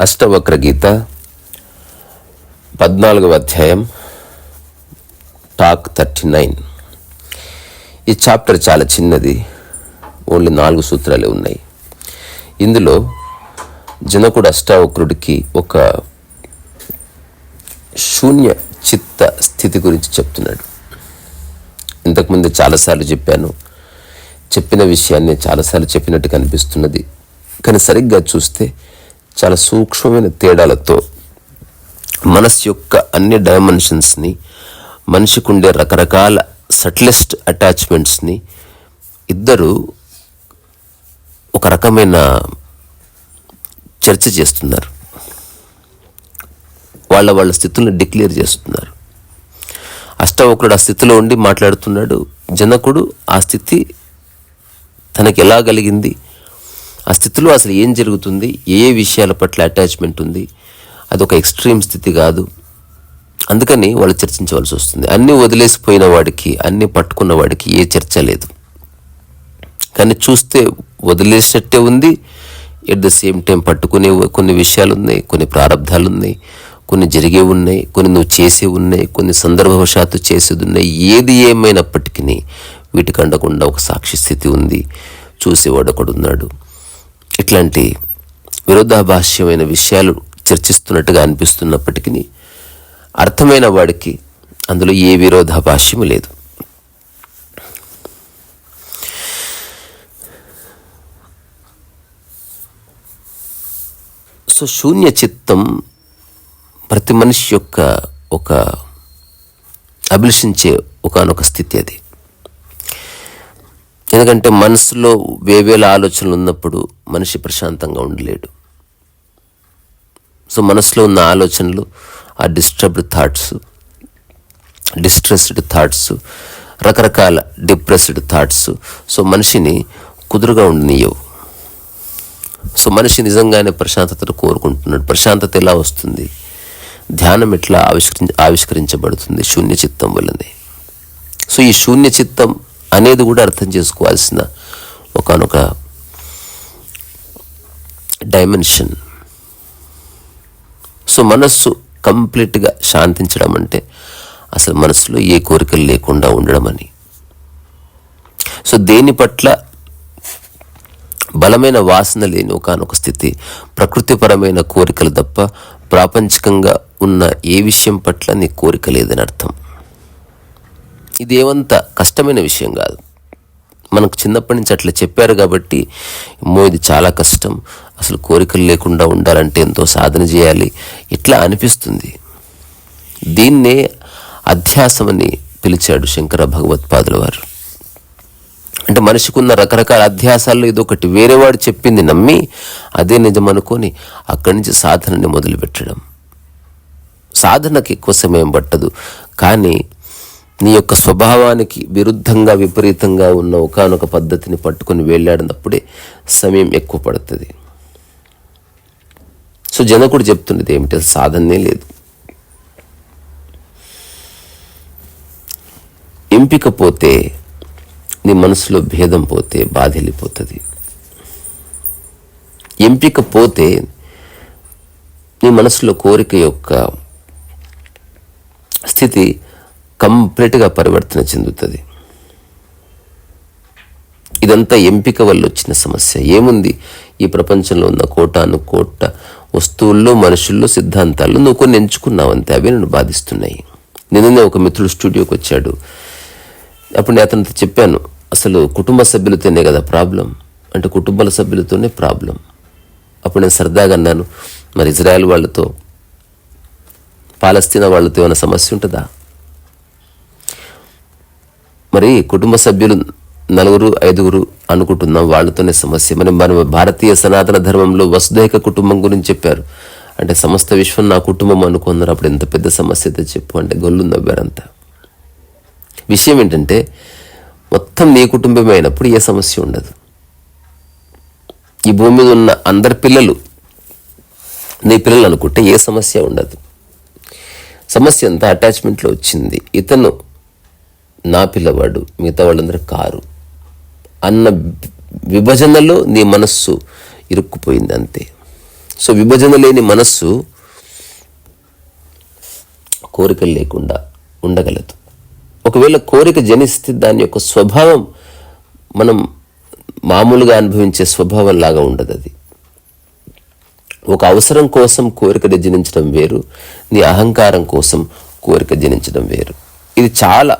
అష్టవక్ర గీత 14వ అధ్యాయం టాక్ 39. ఈ చాప్టర్ చాలా చిన్నది, ఓన్లీ 4 సూత్రాలే ఉన్నాయి. ఇందులో జనకుడు అష్టావక్రుడికి ఒక శూన్య చిత్త స్థితి గురించి చెప్తున్నాడు. ఇంతకుముందు చాలాసార్లు చెప్పిన విషయాన్ని చాలాసార్లు చెప్పినట్టు కనిపిస్తున్నది, కానీ సరిగ్గా చూస్తే చాలా సూక్ష్మమైన తేడాలతో మనసు యొక్క అన్ని డైమెన్షన్స్ని, మనిషికి ఉండే రకరకాల సటిలెస్ట్ అటాచ్మెంట్స్ని ఇద్దరు ఒక రకమైన చర్చ చేస్తున్నారు. వాళ్ళ స్థితులను డిక్లేర్ చేస్తున్నారు. అష్టవక్రుడు ఆ స్థితిలో ఉండి మాట్లాడుతున్నాడు. జనకుడు ఆ స్థితి తనకి ఎలా కలిగింది, ఆ స్థితిలో అసలు ఏం జరుగుతుంది, ఏ విషయాల పట్ల అటాచ్మెంట్ ఉంది, అదొక ఎక్స్ట్రీమ్ స్థితి కాదు. అందుకని వాళ్ళు చర్చించవలసి వస్తుంది. అన్నీ వదిలేసిపోయిన వాడికి, అన్నీ పట్టుకున్న వాడికి ఏ చర్చ లేదు. కానీ చూస్తే వదిలేసినట్టే ఉంది, ఎట్ ద సేమ్ టైం పట్టుకునే కొన్ని విషయాలు ఉన్నాయి, కొన్ని ప్రారంధాలు ఉన్నాయి, కొన్ని జరిగే ఉన్నాయి, కొన్ని నువ్వు చేసే ఉన్నాయి, కొన్ని సందర్భవశాత్తు చేసేది ఉన్నాయి. ఏది ఏమైనప్పటికీ వీటికి అండకుండా ఒక సాక్షి స్థితి ఉంది, చూసేవాడు ఒకడున్నాడు. ఇట్లాంటి విరోధాభాష్యమైన విషయాలు చర్చిస్తున్నట్టుగా అనిపిస్తున్నప్పటికీ అర్థమైన వాడికి అందులో ఏ విరోధాభాష్యము లేదు. సో శూన్య చిత్తం ప్రతి మనిషి యొక్క ఒక అభిలషించే ఒకానొక స్థితి అది. ఎందుకంటే మనసులో వేవేల ఆలోచనలు ఉన్నప్పుడు మనిషి ప్రశాంతంగా ఉండలేడు. సో మనసులో ఉన్న ఆలోచనలు, ఆ డిస్టర్బ్డ్ థాట్స్, డిస్ట్రెస్డ్ థాట్స్, రకరకాల డిప్రెస్డ్ థాట్స్ సో మనిషిని కుదురుగా ఉండనీయవు. సో మనిషి నిజంగానే ప్రశాంతతను కోరుకుంటున్నాడు. ప్రశాంతత ఎలా వస్తుంది? ధ్యానం ఎట్లా ఆవిష్కరించబడుతుంది? శూన్య చిత్తం వల్లనే. సో ఈ శూన్య చిత్తం అనేది కూడా అర్థం చేసుకోవాల్సిన ఒకానొక డైమెన్షన్. సో మనస్సు కంప్లీట్గా శాంతించడం అంటే అసలు మనసులో ఏ కోరికలు లేకుండా ఉండడం అని. సో దేని పట్ల బలమైన వాసన లేని ఒకానొక స్థితి, ప్రకృతిపరమైన కోరికలు తప్ప ప్రాపంచికంగా ఉన్న ఏ విషయం పట్ల నీ కోరిక లేదని అర్థం. ఇదేమంత కష్టమైన విషయం కాదు. మనకు చిన్నప్పటి నుంచి అట్లా చెప్పారు కాబట్టి ఇది చాలా కష్టం, అసలు కోరికలు లేకుండా ఉండాలంటే ఎంతో సాధన చేయాలి ఇట్లా అనిపిస్తుంది. దీన్నే అధ్యాసమని పిలిచాడు శంకర భగవత్పాదుల వారు. అంటే మనిషికున్న రకరకాల అధ్యాసాల్లో ఇదొకటి. వేరేవాడు చెప్పింది నమ్మి అదే నిజం అనుకొని అక్కడి నుంచి సాధనని మొదలుపెట్టడం. సాధనకి ఎక్కువ సమయం పట్టదు, కానీ నీ యొక్క స్వభావానికి విరుద్ధంగా విపరీతంగా ఉన్న ఒకానొక పద్ధతిని పట్టుకొని వెళ్ళాడినప్పుడే సమయం ఎక్కువ పడుతుంది. సో జనకుడు చెప్తున్నది ఏమిటి? సాధనే లేదు. ఎంపిక పోతే, నీ మనసులో భేదం పోతే బాధ వెళ్ళిపోతుంది. ఎంపిక పోతే నీ మనసులో కోరిక యొక్క స్థితి కంప్లీట్గా పరివర్తన చెందుతుంది. ఇదంతా ఎంపిక వల్ల వచ్చిన సమస్య. ఏముంది? ఈ ప్రపంచంలో ఉన్న కోటాను కోట వస్తువుల్లో, మనుషుల్లో, సిద్ధాంతాల్లో నువ్వు కొన్ని ఎంచుకున్నావు అంతే. అవే నన్ను బాధిస్తున్నాయి. నిన్ననే ఒక మిత్రుడు స్టూడియోకి వచ్చాడు. అప్పుడు నేను అతనితో చెప్పాను, అసలు కుటుంబ సభ్యులతోనే కదా ప్రాబ్లం అంటే, కుటుంబాల సభ్యులతోనే ప్రాబ్లం. అప్పుడు నేను సరదాగా అన్నాను, మరి ఇజ్రాయెల్ వాళ్ళతో, పాలస్తీనా వాళ్ళతో ఏమైనా సమస్య ఉంటుందా? మరి కుటుంబ సభ్యులు 4-5 అనుకుంటున్నాం, వాళ్ళతోనే సమస్య. మన భారతీయ సనాతన ధర్మంలో వసుదైక కుటుంబం గురించి చెప్పారు. అంటే సమస్త విశ్వం నా కుటుంబం అనుకున్నారు. అప్పుడు ఎంత పెద్ద సమస్య అయితే చెప్పు అంటే గొల్లు నవ్వారంతా. విషయం ఏంటంటే మొత్తం నీ కుటుంబమే అయినప్పుడు ఏ సమస్య ఉండదు. ఈ భూమి మీద ఉన్న అందరి పిల్లలు నీ పిల్లలు అనుకుంటే ఏ సమస్య ఉండదు. సమస్య అంతా అటాచ్మెంట్లో వచ్చింది. ఇతను నా పిల్లవాడు, మిగతా వాళ్ళందరూ కారు అన్న విభజనలో నీ మనస్సు ఇరుక్కుపోయింది అంతే. సో విభజన లేని మనస్సు కోరికలు లేకుండా ఉండగలదు. ఒకవేళ కోరిక జనిస్తే దాని యొక్క స్వభావం మనం మామూలుగా అనుభవించే స్వభావం లాగా ఉండదు. అది ఒక అవసరం కోసం కోరిక జనించడం వేరు, నీ అహంకారం కోసం కోరిక జనించడం వేరు. ఇది చాలా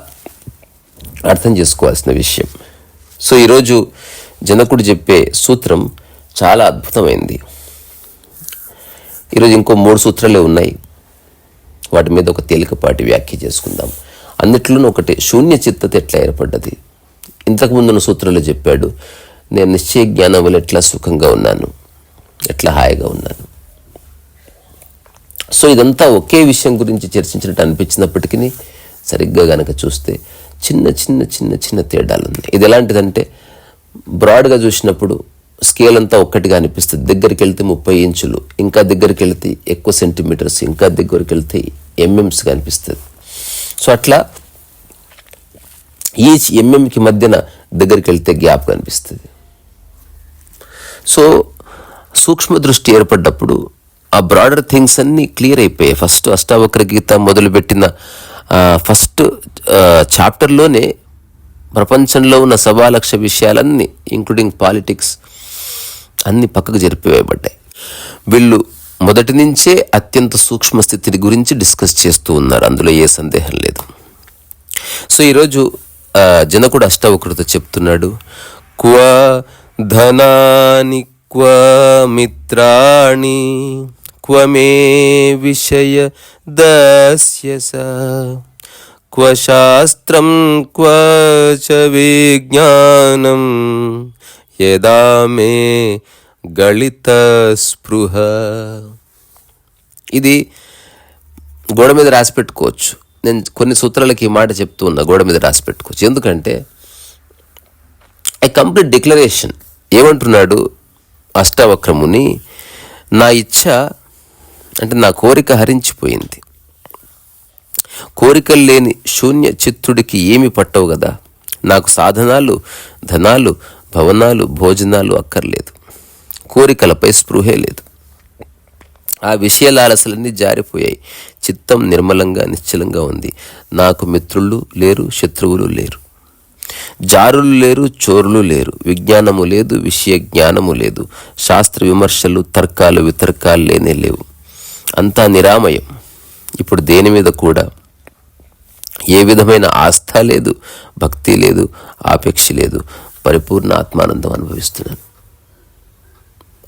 అర్థం చేసుకోవాల్సిన విషయం. సో ఈరోజు జనకుడు చెప్పే సూత్రం చాలా అద్భుతమైంది. ఈరోజు ఇంకో 3 సూత్రాలే ఉన్నాయి, వాటి మీద ఒక తేలికపాటి వ్యాఖ్య చేసుకుందాం. అన్నిట్లోనూ ఒకటి, శూన్య చిత్తత ఎట్లా ఏర్పడ్డది. ఇంతకుముందున్న సూత్రాలు చెప్పాడు, నేను నిశ్చయ జ్ఞానం వల్ల ఎట్లా సుఖంగా ఉన్నాను, ఎట్లా హాయిగా ఉన్నాను. సో ఇదంతా ఒకే విషయం గురించి చర్చించినట్టు అనిపించినప్పటికీ సరిగ్గా గనక చూస్తే చిన్న చిన్న చిన్న చిన్న తేడాలు ఉన్నాయి. ఇది ఎలాంటిదంటే, బ్రాడ్గా చూసినప్పుడు స్కేల్ అంతా ఒక్కటిగా అనిపిస్తుంది. దగ్గరికి వెళ్తే 30 ఇంచులు, ఇంకా దగ్గరికి వెళ్తే ఎక్కువ సెంటీమీటర్స్, ఇంకా దగ్గరికి వెళ్తే ఎంఎంస్గా అనిపిస్తుంది. సో అట్లా ఈచ్ ఎంఎంకి మధ్యన దగ్గరికి వెళ్తే గ్యాప్ కనిపిస్తుంది. సో సూక్ష్మ దృష్టి ఏర్పడ్డప్పుడు ఆ బ్రాడర్ థింగ్స్ అన్నీ క్లియర్ అయిపోయాయి. ఫస్ట్ అష్టావక్ర గీత మొదలుపెట్టిన ఫస్ట్ చాప్టర్లోనే ప్రపంచంలో ఉన్న 1,00,000 విషయాలన్నీ ఇంక్లూడింగ్ పాలిటిక్స్ అన్నీ పక్కకు జరిపివేయబడ్డాయి. వీళ్ళు మొదటి నుంచే అత్యంత సూక్ష్మ స్థితిని గురించి డిస్కస్ చేస్తూ ఉన్నారు, అందులో ఏ సందేహం లేదు. సో ఈరోజు జనకుడు అష్టావక్రతో చెప్తున్నాడు, క్వ ధనాని క్వ మిత్రాణి క్వ మే విషయ దస్యస క్వ శాస్త్రం క్వ చ విజ్ఞానం యదా మే గళిత స్పృహ. ఇది గోడ మీద రాసి పెట్టుకోవచ్చు. నేను కొన్ని సూత్రాలకి ఈ మాట చెప్తూ ఉన్నా, గోడ మీద రాసి పెట్టుకోవచ్చు. ఎందుకంటే ఏ కంప్లీట్ డిక్లరేషన్. ఏమంటున్నాడు అష్టావక్రముని, నా ఇచ్ఛ అంటే నా కోరిక హరించిపోయింది. కోరికలు లేని శూన్య చిత్తుడికి ఏమి పట్టవు కదా. నాకు సాధనాలు, ధనాలు, భవనాలు, భోజనాలు అక్కర్లేదు. కోరికలపై స్పృహే లేదు. ఆ విషయాలసలన్నీ జారిపోయాయి. చిత్తం నిర్మలంగా నిశ్చలంగా ఉంది. నాకు మిత్రులు లేరు, శత్రువులు లేరు, జారులు లేరు, చోరులు లేరు, విజ్ఞానము లేదు, విషయ జ్ఞానము లేదు, శాస్త్ర విమర్శలు, తర్కాలు, వితర్కాలు లేనే లేవు. అంతా నిరామయం. ఇప్పుడు దేని మీద కూడా ఏ విధమైన ఆస్థ లేదు, భక్తి లేదు, ఆపేక్ష లేదు. పరిపూర్ణ ఆత్మానందం అనుభవిస్తున్నాను.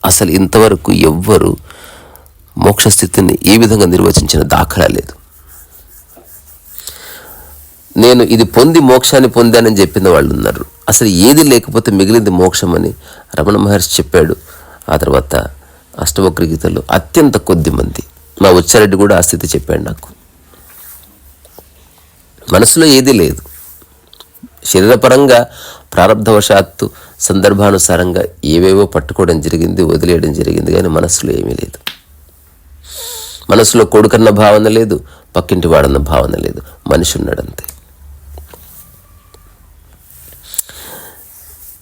అసలు ఇంతవరకు ఎవ్వరు మోక్షస్థితిని ఈ విధంగా నిర్వచించిన దాఖలా లేదు. నేను ఇది పొంది మోక్షాన్ని పొందానని చెప్పిన వాళ్ళు ఉన్నారు. అసలు ఏది లేకపోతే మిగిలింది మోక్షం అని రమణ మహర్షి చెప్పాడు. ఆ తర్వాత అష్టవక్ర గీతలో అత్యంత కొద్ది మంది, మా ఉచ్చారెడ్డి కూడా ఆ స్థితి చెప్పాడు నాకు. మనసులో ఏదీ లేదు. శరీరపరంగా ప్రారంధవశాత్తు సందర్భానుసారంగా ఏవేవో పట్టుకోవడం జరిగింది, వదిలేయడం జరిగింది, కానీ మనసులో ఏమీ లేదు. మనసులో కొడుకన్న భావన లేదు, పక్కింటి వాడన్న భావన లేదు, మనిషి ఉన్నాడంతే.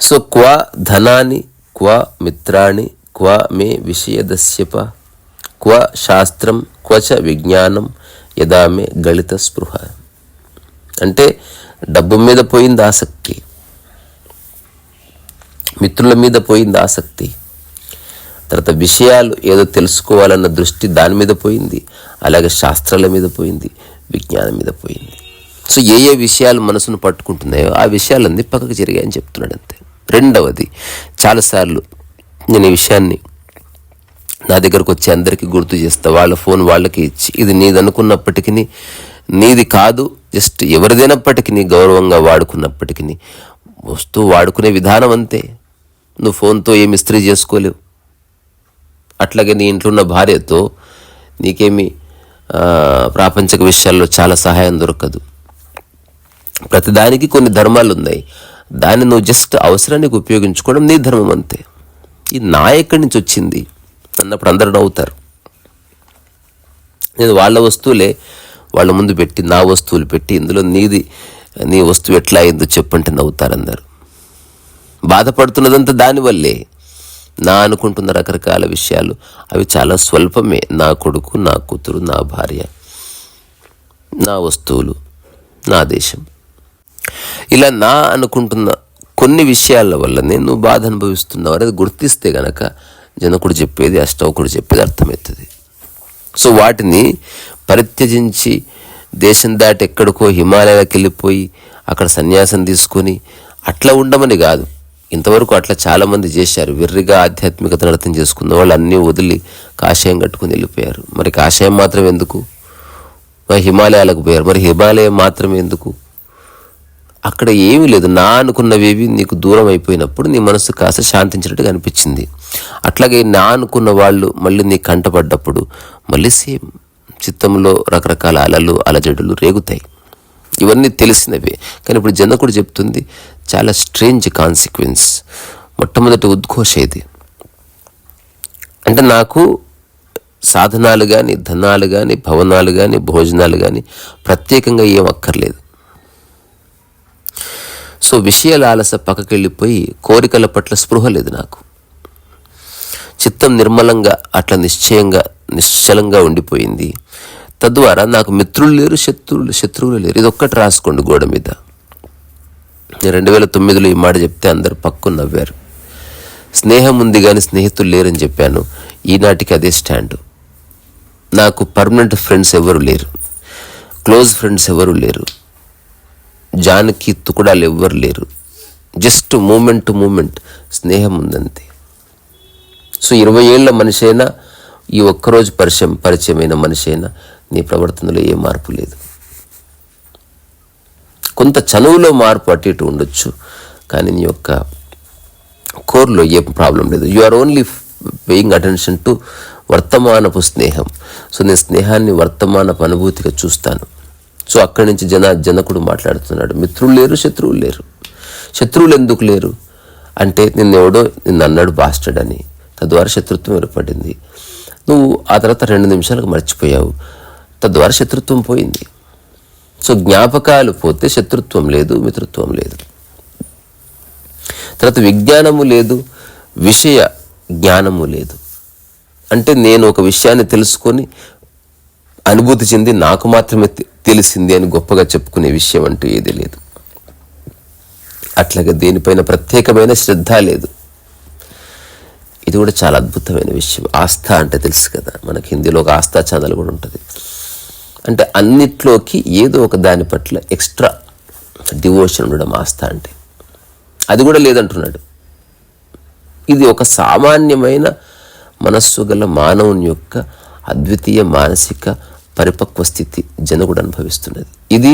సో క్వ ధనాని క్వ మిత్రాణి క్వ మే విషయదస్యప క్వ శాస్త్రం క్వచ విజ్ఞానం యదా మే గళిత స్పృహ. అంటే డబ్బు మీద పోయింది ఆసక్తి, మిత్రుల మీద పోయింది ఆసక్తి, తర్వాత విషయాలు ఏదో తెలుసుకోవాలన్న దృష్టి దాని మీద పోయింది, అలాగే శాస్త్రాల మీద పోయింది, విజ్ఞానం మీద పోయింది. సో ఏ ఏ విషయాలు మనసును పట్టుకుంటున్నాయో ఆ విషయాలన్నీ పక్కకు జరిగాయని చెప్తున్నాడు అంతే. రెండవది, చాలాసార్లు నేను ఈ విషయాన్ని నా దగ్గరకు వచ్చి అందరికీ గుర్తు చేస్తా, వాళ్ళ ఫోన్ వాళ్ళకి ఇచ్చి, ఇది నీది అనుకున్నప్పటికీ నీది కాదు, జస్ట్ ఎవరిదైనప్పటికీ గౌరవంగా వాడుకున్నప్పటికీ వస్తువు వాడుకునే విధానం అంతే. నువ్వు ఫోన్తో ఏమి ఇస్త్రీ చేసుకోలేవు, అట్లాగే నీ ఇంట్లో ఉన్న భార్యతో నీకేమి ప్రాపంచిక విషయాల్లో చాలా సహాయం దొరకదు. ప్రతిదానికి కొన్ని ధర్మాలు ఉన్నాయి, దాన్ని నువ్వు జస్ట్ అవసరానికి ఉపయోగించుకోవడం నీ ధర్మం అంతే. ఈ నా ఎక్కడి నుంచి వచ్చింది అన్నప్పుడు అందరూ నవ్వుతారు. నేను వాళ్ళ వస్తువులే వాళ్ళ ముందు పెట్టి, నా వస్తువులు పెట్టి, ఇందులో నీది నీ వస్తువు ఎట్లా అయిందో చెప్పంటే నవ్వుతారన్నారు. బాధపడుతున్నదంతా దానివల్లే. నా అనుకుంటున్న రకరకాల విషయాలు అవి చాలా స్వల్పమే. నా కొడుకు, నా కూతురు, నా భార్య, నా వస్తువులు, నా దేశం, ఇలా నా అనుకుంటున్న కొన్ని విషయాల వల్లనే నువ్వు బాధ అనుభవిస్తున్నావు అనేది గుర్తిస్తే గనక జనకుడు చెప్పేది, అష్టవకుడు చెప్పేది అర్థమవుతుంది. సో వాటిని పరిత్యజించి దేశం దాటి ఎక్కడికో హిమాలయాలకు వెళ్ళిపోయి అక్కడ సన్యాసం తీసుకొని అట్లా ఉండమని కాదు. ఇంతవరకు అట్లా చాలామంది చేశారు. వెర్రిగా ఆధ్యాత్మికతను అర్థం చేసుకున్న వాళ్ళు అన్నీ వదిలి కాషాయం కట్టుకుని వెళ్ళిపోయారు. మరి కాషాయం మాత్రం ఎందుకు? మరి హిమాలయాలకు పోయారు. మరి హిమాలయం మాత్రం ఎందుకు? అక్కడ ఏమీ లేదు. నా అనుకున్నవేవి నీకు దూరం అయిపోయినప్పుడు నీ మనసు కాస్త శాంతించినట్టుగా అనిపించింది. అట్లాగే నా అనుకున్న వాళ్ళు మళ్ళీ నీ కంటపడ్డప్పుడు మళ్ళీ సేమ్ చిత్తంలో రకరకాల అలలు అలజడులు రేగుతాయి. ఇవన్నీ తెలిసినవే. కానీ ఇప్పుడు జనకుడు చెప్తుంది చాలా స్ట్రేంజ్ కాన్సిక్వెన్స్. మొట్టమొదటి ఉద్ఘోష ఇది. అంటే నాకు సాధనాలు కానీ, ధనాలు కానీ, భవనాలు కానీ, భోజనాలు కానీ ప్రత్యేకంగా ఏం అక్కర్లేదు. సో విషయాల ఆలస పక్కకెళ్ళిపోయి కోరికల పట్ల స్పృహ లేదు నాకు. చిత్తం నిర్మలంగా అట్లా నిశ్చలంగా ఉండిపోయింది. తద్వారా నాకు మిత్రులు లేరు, శత్రువులు లేరు. ఇది ఒక్కటి రాసుకోండి గోడ మీద. 2009లో ఈ మాట చెప్తే అందరు పక్కన నవ్వారు. స్నేహం ఉంది కానీ స్నేహితులు లేరని చెప్పాను. ఈనాటికి అదే స్టాండు. నాకు పర్మనెంట్ ఫ్రెండ్స్ ఎవరు లేరు, క్లోజ్ ఫ్రెండ్స్ ఎవరు లేరు, జానకి తుకుడాలు ఎవ్వరు లేరు. జస్ట్ మూమెంట్ టు మూమెంట్ స్నేహం ఉందంతే. సో 20 ఏళ్ల మనిషి అయినా, ఈ ఒక్కరోజు పరిచయమైన మనిషి అయినా నీ ప్రవర్తనలో ఏ మార్పు లేదు. కొంత చనువులో మార్పు అటు ఇటు ఉండొచ్చు, కానీ నీ యొక్క కోర్లో ఏ ప్రాబ్లం లేదు. You are only paying attention to వర్తమానపు స్నేహం. సో నేను స్నేహాన్ని వర్తమానపు అనుభూతిగా చూస్తాను. సో అక్కడి నుంచి జనకుడు మాట్లాడుతున్నాడు. మిత్రులు లేరు, శత్రువులు లేరు. శత్రువులు ఎందుకు లేరు అంటే నిన్నెవడో అన్నాడు బాస్టర్డ్ అని, తద్వారా శత్రుత్వం ఏర్పడింది. నువ్వు ఆ తర్వాత 2 నిమిషాలకు మర్చిపోయావు, తద్వారా శత్రుత్వం పోయింది. సో జ్ఞాపకాలు పోతే శత్రుత్వం లేదు, మిత్రత్వం లేదు. తర్వాత విజ్ఞానము లేదు, విషయ జ్ఞానము లేదు. అంటే నేను ఒక విషయాన్ని తెలుసుకొని అనుభూతి చెంది నాకు మాత్రమే తెలిసింది అని గొప్పగా చెప్పుకునే విషయం అంటూ ఏది లేదు. అట్లాగే దేనిపైన ప్రత్యేకమైన శ్రద్ధ లేదు. ఇది కూడా చాలా అద్భుతమైన విషయం. ఆస్థ అంటే తెలుసు కదా, మనకి హిందీలో ఒక ఆస్థా ఛానల్ కూడా ఉంటుంది. అంటే అన్నిట్లోకి ఏదో ఒక దాని పట్ల ఎక్స్ట్రా డివోషన్ ఉండడం ఆస్థ అంటే. అది కూడా లేదంటున్నాడు. ఇది ఒక సామాన్యమైన మనస్సు గల మానవుని యొక్క అద్వితీయ మానసిక పరిపక్వ స్థితి జనకుడు అనుభవిస్తున్నది. ఇది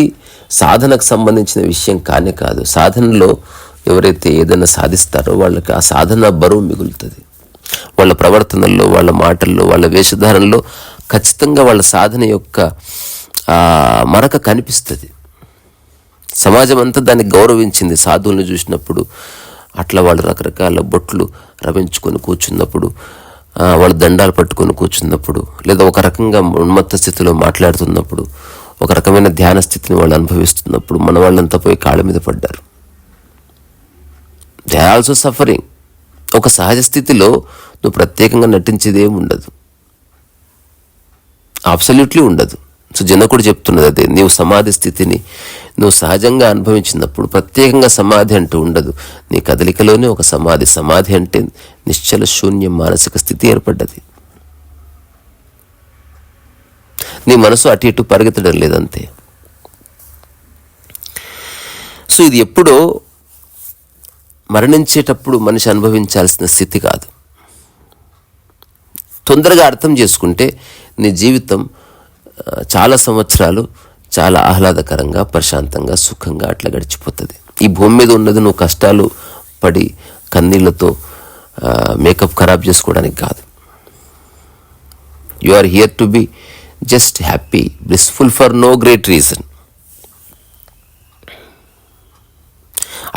సాధనకు సంబంధించిన విషయం కానే కాదు. సాధనలో ఎవరైతే ఏదైనా సాధిస్తారో వాళ్ళకి ఆ సాధన బరువు మిగులుతుంది. వాళ్ళ ప్రవర్తనల్లో, వాళ్ళ మాటల్లో, వాళ్ళ వేషధారణలో ఖచ్చితంగా వాళ్ళ సాధన యొక్క మరక కనిపిస్తుంది. సమాజం అంతా దాన్ని గౌరవించింది. సాధువులను చూసినప్పుడు అట్లా వాళ్ళు రకరకాల బొట్లు రవించుకొని కూర్చున్నప్పుడు, వాళ్ళు దండాలు పట్టుకొని కూర్చున్నప్పుడు, లేదా ఒక రకంగా ఉన్మత్త స్థితిలో మాట్లాడుతున్నప్పుడు, ఒక రకమైన ధ్యాన స్థితిని వాళ్ళు అనుభవిస్తున్నప్పుడు మన వాళ్ళంతా పోయి కాళ్ళ మీద పడ్డారు. They are also suffering. ఒక సహజ స్థితిలో నువ్వు ప్రత్యేకంగా నటించేది ఏమి ఉండదు, అబ్సల్యూట్లీ ఉండదు. సో జనకుడు చెప్తున్నది అదే. నీవు సమాధి స్థితిని నువ్వు సహజంగా అనుభవించినప్పుడు ప్రత్యేకంగా సమాధి అంటూ ఉండదు. నీ కదలికలోనే ఒక సమాధి. సమాధి అంటే నిశ్చల శూన్య మానసిక స్థితి ఏర్పడ్డది. నీ మనసు అటు ఇటు పరిగెత్తడం లేదంతే. సో ఇది ఎప్పుడో మరణించేటప్పుడు మనిషి అనుభవించాల్సిన స్థితి కాదు. తొందరగా అర్థం చేసుకుంటే నీ జీవితం చాలా సంవత్సరాలు చాలా ఆహ్లాదకరంగా, ప్రశాంతంగా, సుఖంగా అట్లా గడిచిపోతుంది. ఈ భూమి మీద ఉన్నది నువ్వు కష్టాలు పడి కన్నీళ్లతో మేకప్ ఖరాబ్ చేసుకోవడానికి కాదు. You are here to be just happy, blissful for no great reason.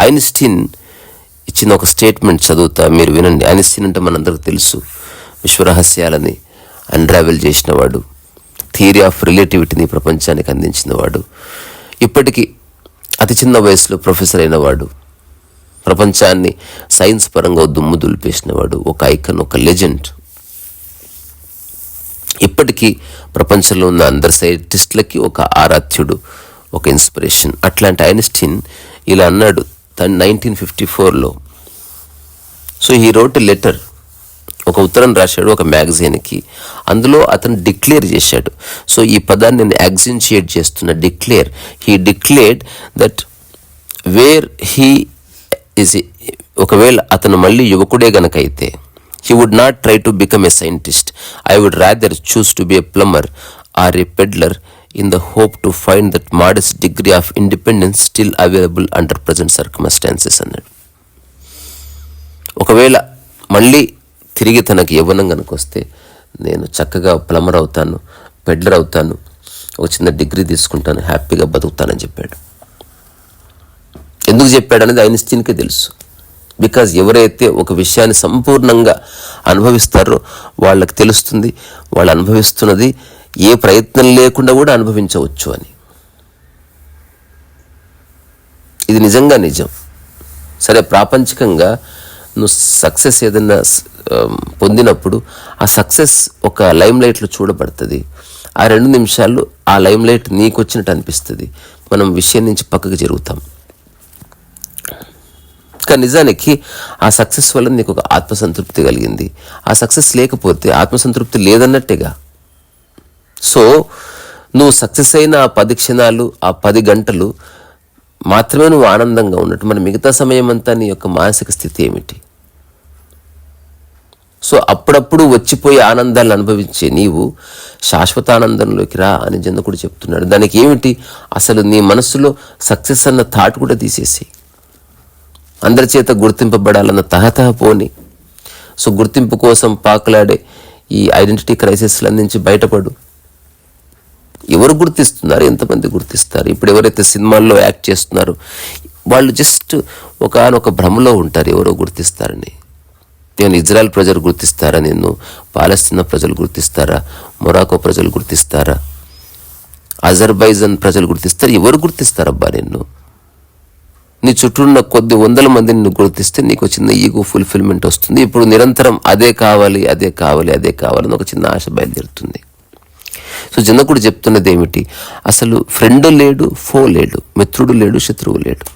Einstein ఇచ్చిన ఒక స్టేట్మెంట్ చదువుతా, మీరు వినండి. ఐన్స్టీన్ అంటే మనందరికీ తెలుసు, విశ్వరహస్యాలని అన్రావెల్ చేసినవాడు, థియరీ ఆఫ్ రిలేటివిటీని ప్రపంచానికి అందించినవాడు. ఇప్పటికీ అతి చిన్న వయసులో ప్రొఫెసర్ అయినవాడు, ప్రపంచాన్ని సైన్స్ పరంగా దుమ్ము దులిపేసినవాడు, ఒక ఐకన్, ఒక లెజెండ్. ఇప్పటికీ ప్రపంచంలో ఉన్న అందరు సైంటిస్టులకి ఒక ఆరాధ్యుడు, ఒక ఇన్స్పిరేషన్. అట్లాంటి ఐన్స్టీన్ ఇలా అన్నాడు 1954లో. So he wrote a letter, ఒక ఉత్తరం రాశాడు ఒక మ్యాగజైన్కి. అందులో అతను డిక్లేర్ చేశాడు. సో ఈ పదాన్ని నేను యాక్సెంచుయేట్ చేస్తున్న, declare. He declared that where he is, ఒకవేళ అతను మళ్ళీ యువకుడే గనకైతే, he would not try to become a scientist. I would rather choose to be a plumber or a peddler in the hope to find that modest degree of independence still available under present circumstances అన్నాడు. ఒకవేళ మళ్ళీ తిరిగి తనకు యవ్వనం కనుకొస్తే నేను చక్కగా plumber అవుతాను, peddler అవుతాను, ఒక చిన్న డిగ్రీ తీసుకుంటాను, హ్యాపీగా బతుకుతానని చెప్పాడు. ఎందుకు చెప్పాడు అనేది ఐన్స్టీన్కే తెలుసు. బికాజ్ ఎవరైతే ఒక విషయాన్ని సంపూర్ణంగా అనుభవిస్తారో వాళ్ళకి తెలుస్తుంది వాళ్ళు అనుభవిస్తున్నది ఏ ప్రయత్నం లేకుండా కూడా అనుభవించవచ్చు అని. ఇది నిజంగా నిజం. సరే, ప్రాపంచికంగా నువ్వు సక్సెస్ ఏదైనా పొందినప్పుడు ఆ సక్సెస్ ఒక లైమ్ లైట్లో చూడబడుతుంది. ఆ 2 నిమిషాలు ఆ లైమ్ లైట్ నీకు వచ్చినట్టు అనిపిస్తుంది, మనం విషయం నుంచి పక్కకు జరుగుతాం. కానీ నిజానికి ఆ సక్సెస్ వల్ల నీకు ఒక ఆత్మసంతృప్తి కలిగింది. ఆ సక్సెస్ లేకపోతే ఆత్మసంతృప్తి లేదన్నట్టేగా. సో నువ్వు సక్సెస్ అయిన ఆ 10 క్షణాలు, ఆ 10 గంటలు మాత్రమే నువ్వు ఆనందంగా ఉన్నట్టు, మన మిగతా సమయం అంతా నీ యొక్క మానసిక స్థితి ఏమిటి? సో అప్పుడప్పుడు వచ్చిపోయే ఆనందాలను అనుభవించే నీవు శాశ్వత ఆనందంలోకి రా అని జనకుడు చెప్తున్నాడు. దానికి ఏమిటి? అసలు నీ మనస్సులో సక్సెస్ అన్న థాట్ కూడా తీసేసి, అందరి చేత గుర్తింపబడాలన్న తహతహ పోని. సో గుర్తింపు కోసం పాకులాడే ఈ ఐడెంటిటీ క్రైసిస్ల నుంచి బయటపడు. ఎవరు గుర్తిస్తున్నారు? ఎంతమంది గుర్తిస్తారు? ఇప్పుడు ఎవరైతే సినిమాల్లో యాక్ట్ చేస్తున్నారో వాళ్ళు జస్ట్ ఒక భ్రమలో ఉంటారు, ఎవరో గుర్తిస్తారని. నేను ఇజ్రాయెల్ ప్రజలు గుర్తిస్తారా? నిన్ను పాలస్తీనా ప్రజలు గుర్తిస్తారా? మొరాకో ప్రజలు గుర్తిస్తారా? అజర్బైజాన్ ప్రజలు గుర్తిస్తారు? ఎవరు గుర్తిస్తారబ్బా నిన్ను? నీ చుట్టూ ఉన్న కొద్ది వందల మంది నిన్ను గుర్తిస్తే నీకు చిన్న ఈగో ఫుల్ఫిల్మెంట్ వస్తుంది. ఇప్పుడు నిరంతరం అదే కావాలి, అదే కావాలి, అదే కావాలని ఒక చిన్న ఆశ బయలుదేరుతుంది. సో జనకుడు చెప్తున్నది ఏమిటి? అసలు ఫ్రెండ్ లేడు, ఫో లేడు, మిత్రుడు లేడు, శత్రువు లేడు,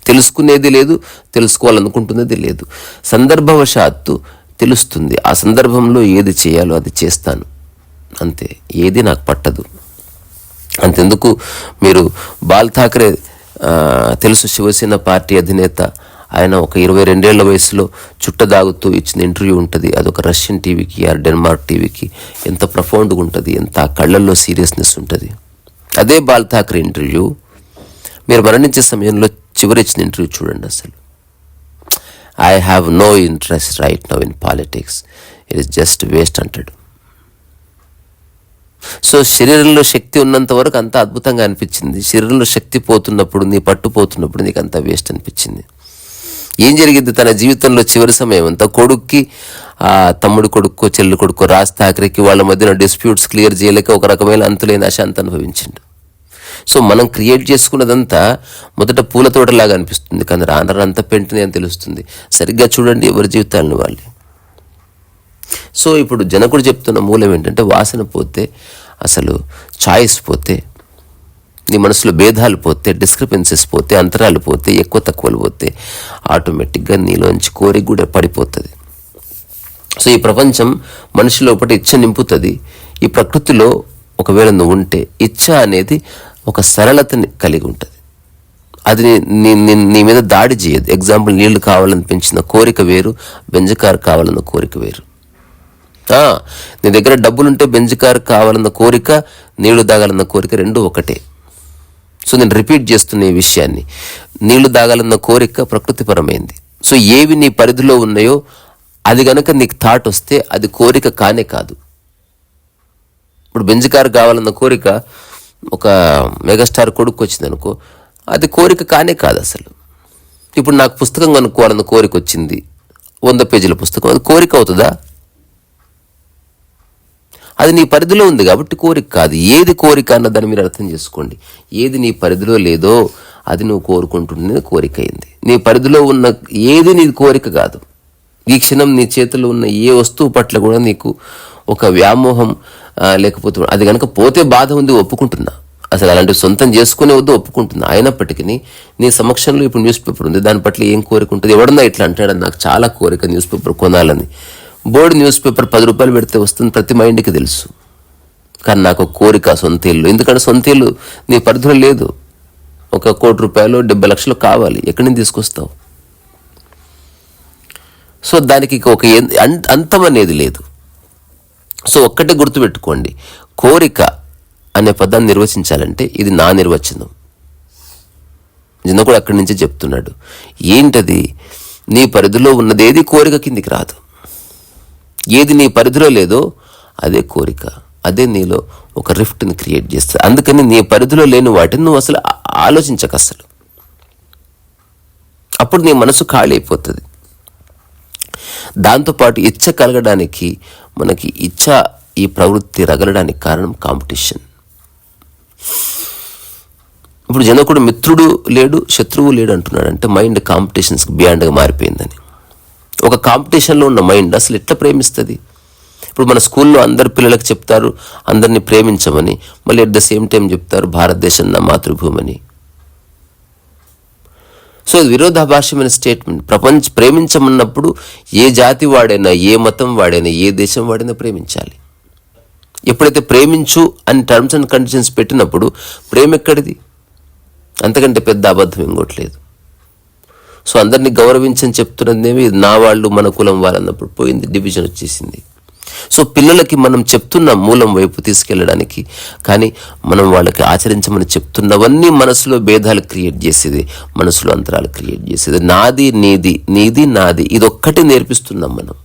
తెలుసుకునేది లేదు, తెలుసుకోవాలనుకుంటున్నది లేదు. సందర్భవశాత్తు తెలుస్తుంది, ఆ సందర్భంలో ఏది చేయాలో అది చేస్తాను, అంతే. ఏది నాకు పట్టదు. అంతెందుకు, మీరు బాల్ ఠాక్రే తెలుసు, శివసేన పార్టీ అధినేత. ఆయన ఒక 22 ఏళ్ల వయసులో చుట్టదాగుతూ ఇచ్చిన ఇంటర్వ్యూ ఉంటుంది. అదొక రష్యన్ టీవీకి ఆర్ డెన్మార్క్ టీవీకి. ఎంత ప్రఫౌండ్గా ఉంటుంది, ఎంత కళ్ళల్లో సీరియస్నెస్ ఉంటుంది. అదే బాల్ ఠాక్రే ఇంటర్వ్యూ మీరు మరణించే సమయంలో చివరి ఇచ్చిన ఇంటర్వ్యూ చూడండి. అసలు I have no interest right now in politics, it is just waste అంటాడు. సో శరీరంలో శక్తి ఉన్నంత వరకు అంత అద్భుతంగా అనిపించింది. శరీరంలో శక్తి పోతున్నప్పుడు, నీ పట్టు పోతున్నప్పుడు నీకు అంతా వేస్ట్ అనిపించింది. ఏం జరిగింది తన జీవితంలో చివరి సమయం అంతా? కొడుక్కి, తమ్ముడు కొడుక్కో చెల్లి కొడుక్కో రాజ్ ఠాక్రేకి వాళ్ళ మధ్యన డిస్ప్యూట్స్ క్లియర్ చేయలేక ఒక రకమైన అంతులేని అశాంతి అనుభవించిండు. సో మనం క్రియేట్ చేసుకున్నదంతా మొదట పూల తోటలాగా అనిపిస్తుంది, కానీ రానంతా పెంటనే అని తెలుస్తుంది. సరిగ్గా చూడండి ఎవరి జీవితాలను వాళ్ళు. సో ఇప్పుడు జనకుడు చెప్తున్న మూలం ఏంటంటే, వాసన పోతే, అసలు చాయిస్ పోతే, నీ మనసులో భేదాలు పోతే, డిస్క్రిపెన్సీస్ పోతే, అంతరాలు పోతే, ఎక్కువ తక్కువలు పోతే, ఆటోమేటిక్గా నీలోంచి కోరిక కూడా పడిపోతుంది. సో ఈ ప్రపంచం మనిషి లోపల ఇచ్చ నింపుతుంది. ఈ ప్రకృతిలో ఒకవేళ నువ్వు ఉంటే ఇచ్చ అనేది ఒక సరళతని కలిగి ఉంటుంది. అది నీ మీద దాడి చేయదు. ఎగ్జాంపుల్, నీళ్లు కావాలని పెంచిన కోరిక వేరు, బెంజకారు కావాలన్న కోరిక వేరు. నీ దగ్గర డబ్బులుంటే బెంజకారు కావాలన్న కోరిక, నీళ్లు తాగాలన్న కోరిక రెండు ఒకటే. సో నేను రిపీట్ చేస్తున్న ఈ విషయాన్ని. నీళ్లు తాగాలన్న కోరిక ప్రకృతిపరమైంది. సో ఏవి నీ పరిధిలో ఉన్నాయో అది గనక నీకు థాట్ వస్తే అది కోరిక కానే కాదు. ఇప్పుడు బెంజకారు కావాలన్న కోరిక ఒక మెగాస్టార్ కొడుకు వచ్చింది అనుకో, అది కోరిక కానే కాదు అసలు. ఇప్పుడు నాకు పుస్తకం కొనుక్కోవాలన్న కోరిక వచ్చింది, 100 పేజీల పుస్తకం, అది కోరిక అవుతుందా? అది నీ పరిధిలో ఉంది కాబట్టి కోరిక కాదు. ఏది కోరిక అన్నదాన్ని మీరు అర్థం చేసుకోండి. ఏది నీ పరిధిలో లేదో అది నువ్వు కోరుకుంటున్నది కోరిక అయింది. నీ పరిధిలో ఉన్న ఏది నీ కోరిక కాదు. ఈ క్షణం నీ చేతిలో ఉన్న ఏ వస్తువు పట్ల కూడా నీకు ఒక వ్యామోహం లేకపోతే అది కనుక పోతే బాధ ఉంది, ఒప్పుకుంటున్నా. అసలు అలాంటి సొంతం చేసుకునే వద్దు, ఒప్పుకుంటున్నా. అయినప్పటికీ నీ సమక్షంలో ఇప్పుడు న్యూస్ పేపర్ ఉంది, దాని పట్ల ఏం కోరిక ఉంటుంది? ఎవడన్నా ఇట్లా అంటాడని నాకు చాలా కోరిక న్యూస్ పేపర్ కొనాలని. బోర్డు న్యూస్ పేపర్ 10 రూపాయలు పెడితే వస్తుంది, ప్రతి మైండ్కి తెలుసు. కానీ నాకు కోరిక సొంత ఇల్లు. ఎందుకంటే సొంత ఇల్లు నీ పరిధిలో లేదు. 1 కోటి రూపాయలు 70 లక్షలు కావాలి, ఎక్కడి నుంచి తీసుకొస్తావు? సో దానికి ఒక అంతం అనేది లేదు. సో ఒక్కటే గుర్తుపెట్టుకోండి, కోరిక అనే పదాన్ని నిర్వచించాలంటే ఇది నా నిర్వచనం. కూడా అక్కడి నుంచి చెప్తున్నాడు. ఏంటది? నీ పరిధిలో ఉన్నదేది కోరిక కిందికి రాదు. ఏది నీ పరిధిలో లేదో అదే కోరిక. అదే నీలో ఒక రిఫ్ట్ని క్రియేట్ చేస్తుంది. అందుకని నీ పరిధిలో లేని వాటిని నువ్వు అసలు ఆలోచించక అసలు. అప్పుడు నీ మనసు ఖాళీ అయిపోతుంది. దాంతోపాటు ఇచ్చ కలగడానికి, మనకి ఇచ్చ ఈ ప్రవృత్తి రగలడానికి కారణం కాంపిటీషన్. ఇప్పుడు జనకుడు మిత్రుడు లేడు, శత్రువు లేడు అంటున్నాడు. అంటే మైండ్ కాంపిటీషన్స్కి బియాండ్గా మారిపోయిందని. ఒక కాంపిటీషన్లో ఉన్న మైండ్ అసలు ఎట్లా ప్రేమిస్తుంది? ఇప్పుడు మన స్కూల్లో అందరు పిల్లలకు చెప్తారు అందరినీ ప్రేమించమని, మళ్ళీ అట్ ద సేమ్ టైం చెప్తారు భారతదేశం నా మాతృభూమి అని. సో ఇది విరోధాభాసమైన స్టేట్మెంట్. ప్రేమించమన్నప్పుడు ఏ జాతి వాడైనా, ఏ మతం వాడైనా, ఏ దేశం వాడైనా ప్రేమించాలి. ఎప్పుడైతే ప్రేమించు అని టర్మ్స్ అండ్ కండిషన్స్ పెట్టినప్పుడు ప్రేమ ఎక్కడిది? అంతకంటే పెద్ద అబద్ధం ఇంకోట్లేదు. సో అందరినీ గౌరవించని చెప్తున్నదేమి నా వాళ్ళు మన కులం వాళ్ళన్నప్పుడు పోయింది, డివిజన్ వచ్చేసింది. సో పిల్లలకి మనం చెప్తున్న మూలం వైపు తీసుకెళ్ళడానికి, కానీ మనం వాళ్ళకి ఆచరించమని చెప్తున్నవన్నీ మనసులో భేదాలు క్రియేట్ చేసేది, మనసులో అంతరాలు క్రియేట్ చేసేది. నాది నీది, నీది నాది, ఇదొక్కటి నేర్పిస్తున్నాం మనం.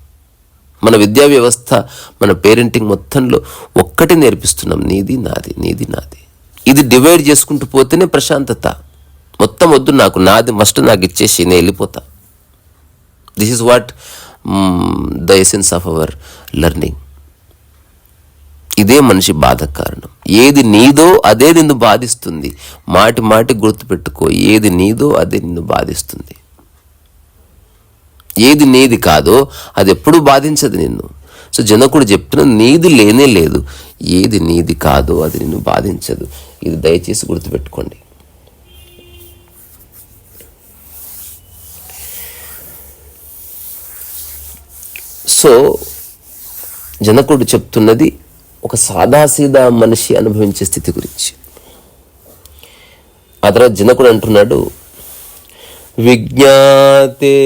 మన విద్యా వ్యవస్థ, మన పేరెంటింగ్ మొత్తంలో ఒక్కటి నేర్పిస్తున్నాం, నీది నాది, నీది నాది. ఇది డివైడ్ చేసుకుంటూ పోతేనే ప్రశాంతత. మొత్తం వద్దు, నాకు నాది మస్ట్, నాకు ఇచ్చేసి నేను వెళ్ళిపోతా. This is what the essence of our learning. ఇదే మనిషి బాధకు కారణం. ఏది నీదో అదే నిన్ను బాధిస్తుంది. మాటి మాటి గుర్తుపెట్టుకో, ఏది నీదో అదే నిన్ను బాధిస్తుంది. ఏది నీది కాదో అది ఎప్పుడూ బాధించదు నిన్ను. సో జనకుడు చెప్తున్న నీది లేనే లేదు, ఏది నీది కాదో అది నిన్ను బాధించదు. ఇది దయచేసి గుర్తుపెట్టుకోండి. సో జనకుడు చెప్తున్నది ఒక సాదాసీదా మనిషి అనుభవించే స్థితి గురించి. ఆ తర్వాత జనకుడు అంటున్నాడు, విజ్ఞాతే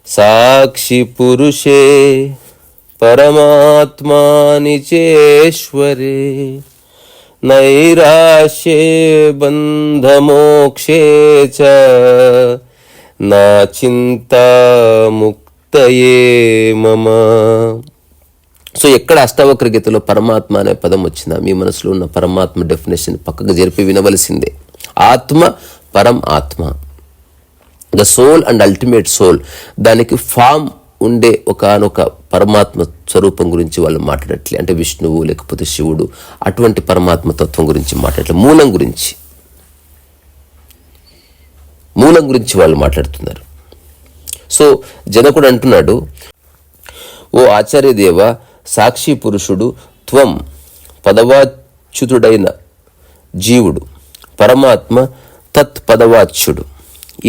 సాక్షి పురుషే పరమాత్మాని చేశ్వరే నైరాశ్యే బంధమోక్షే చ నా చింతా ముక్తయే మమ. సో ఎక్కడ అష్టావక్ర గీతలో పరమాత్మ అనే పదం వచ్చినా మీ మనసులో ఉన్న పరమాత్మ డెఫినేషన్ పక్కకు జరిపి వినవలసిందే. ఆత్మ, పరం ఆత్మ, the soul and ultimate soul. దానికి ఫామ్ ఉండే ఒకనొక పరమాత్మ స్వరూపం గురించి వాళ్ళు మాట్లాడట్లే. అంటే విష్ణువు లేకపోతే శివుడు, అటువంటి పరమాత్మ తత్వం గురించి మాట్లాడట్లే. మూలం గురించి వాళ్ళు మాట్లాడుతున్నారు. సో జనకుడు అంటున్నాడు, ఓ ఆచార్యదేవ, సాక్షి పురుషుడు త్వం పదవాచ్యుతుడైన జీవుడు, పరమాత్మ తత్ పదవాచ్యుడు.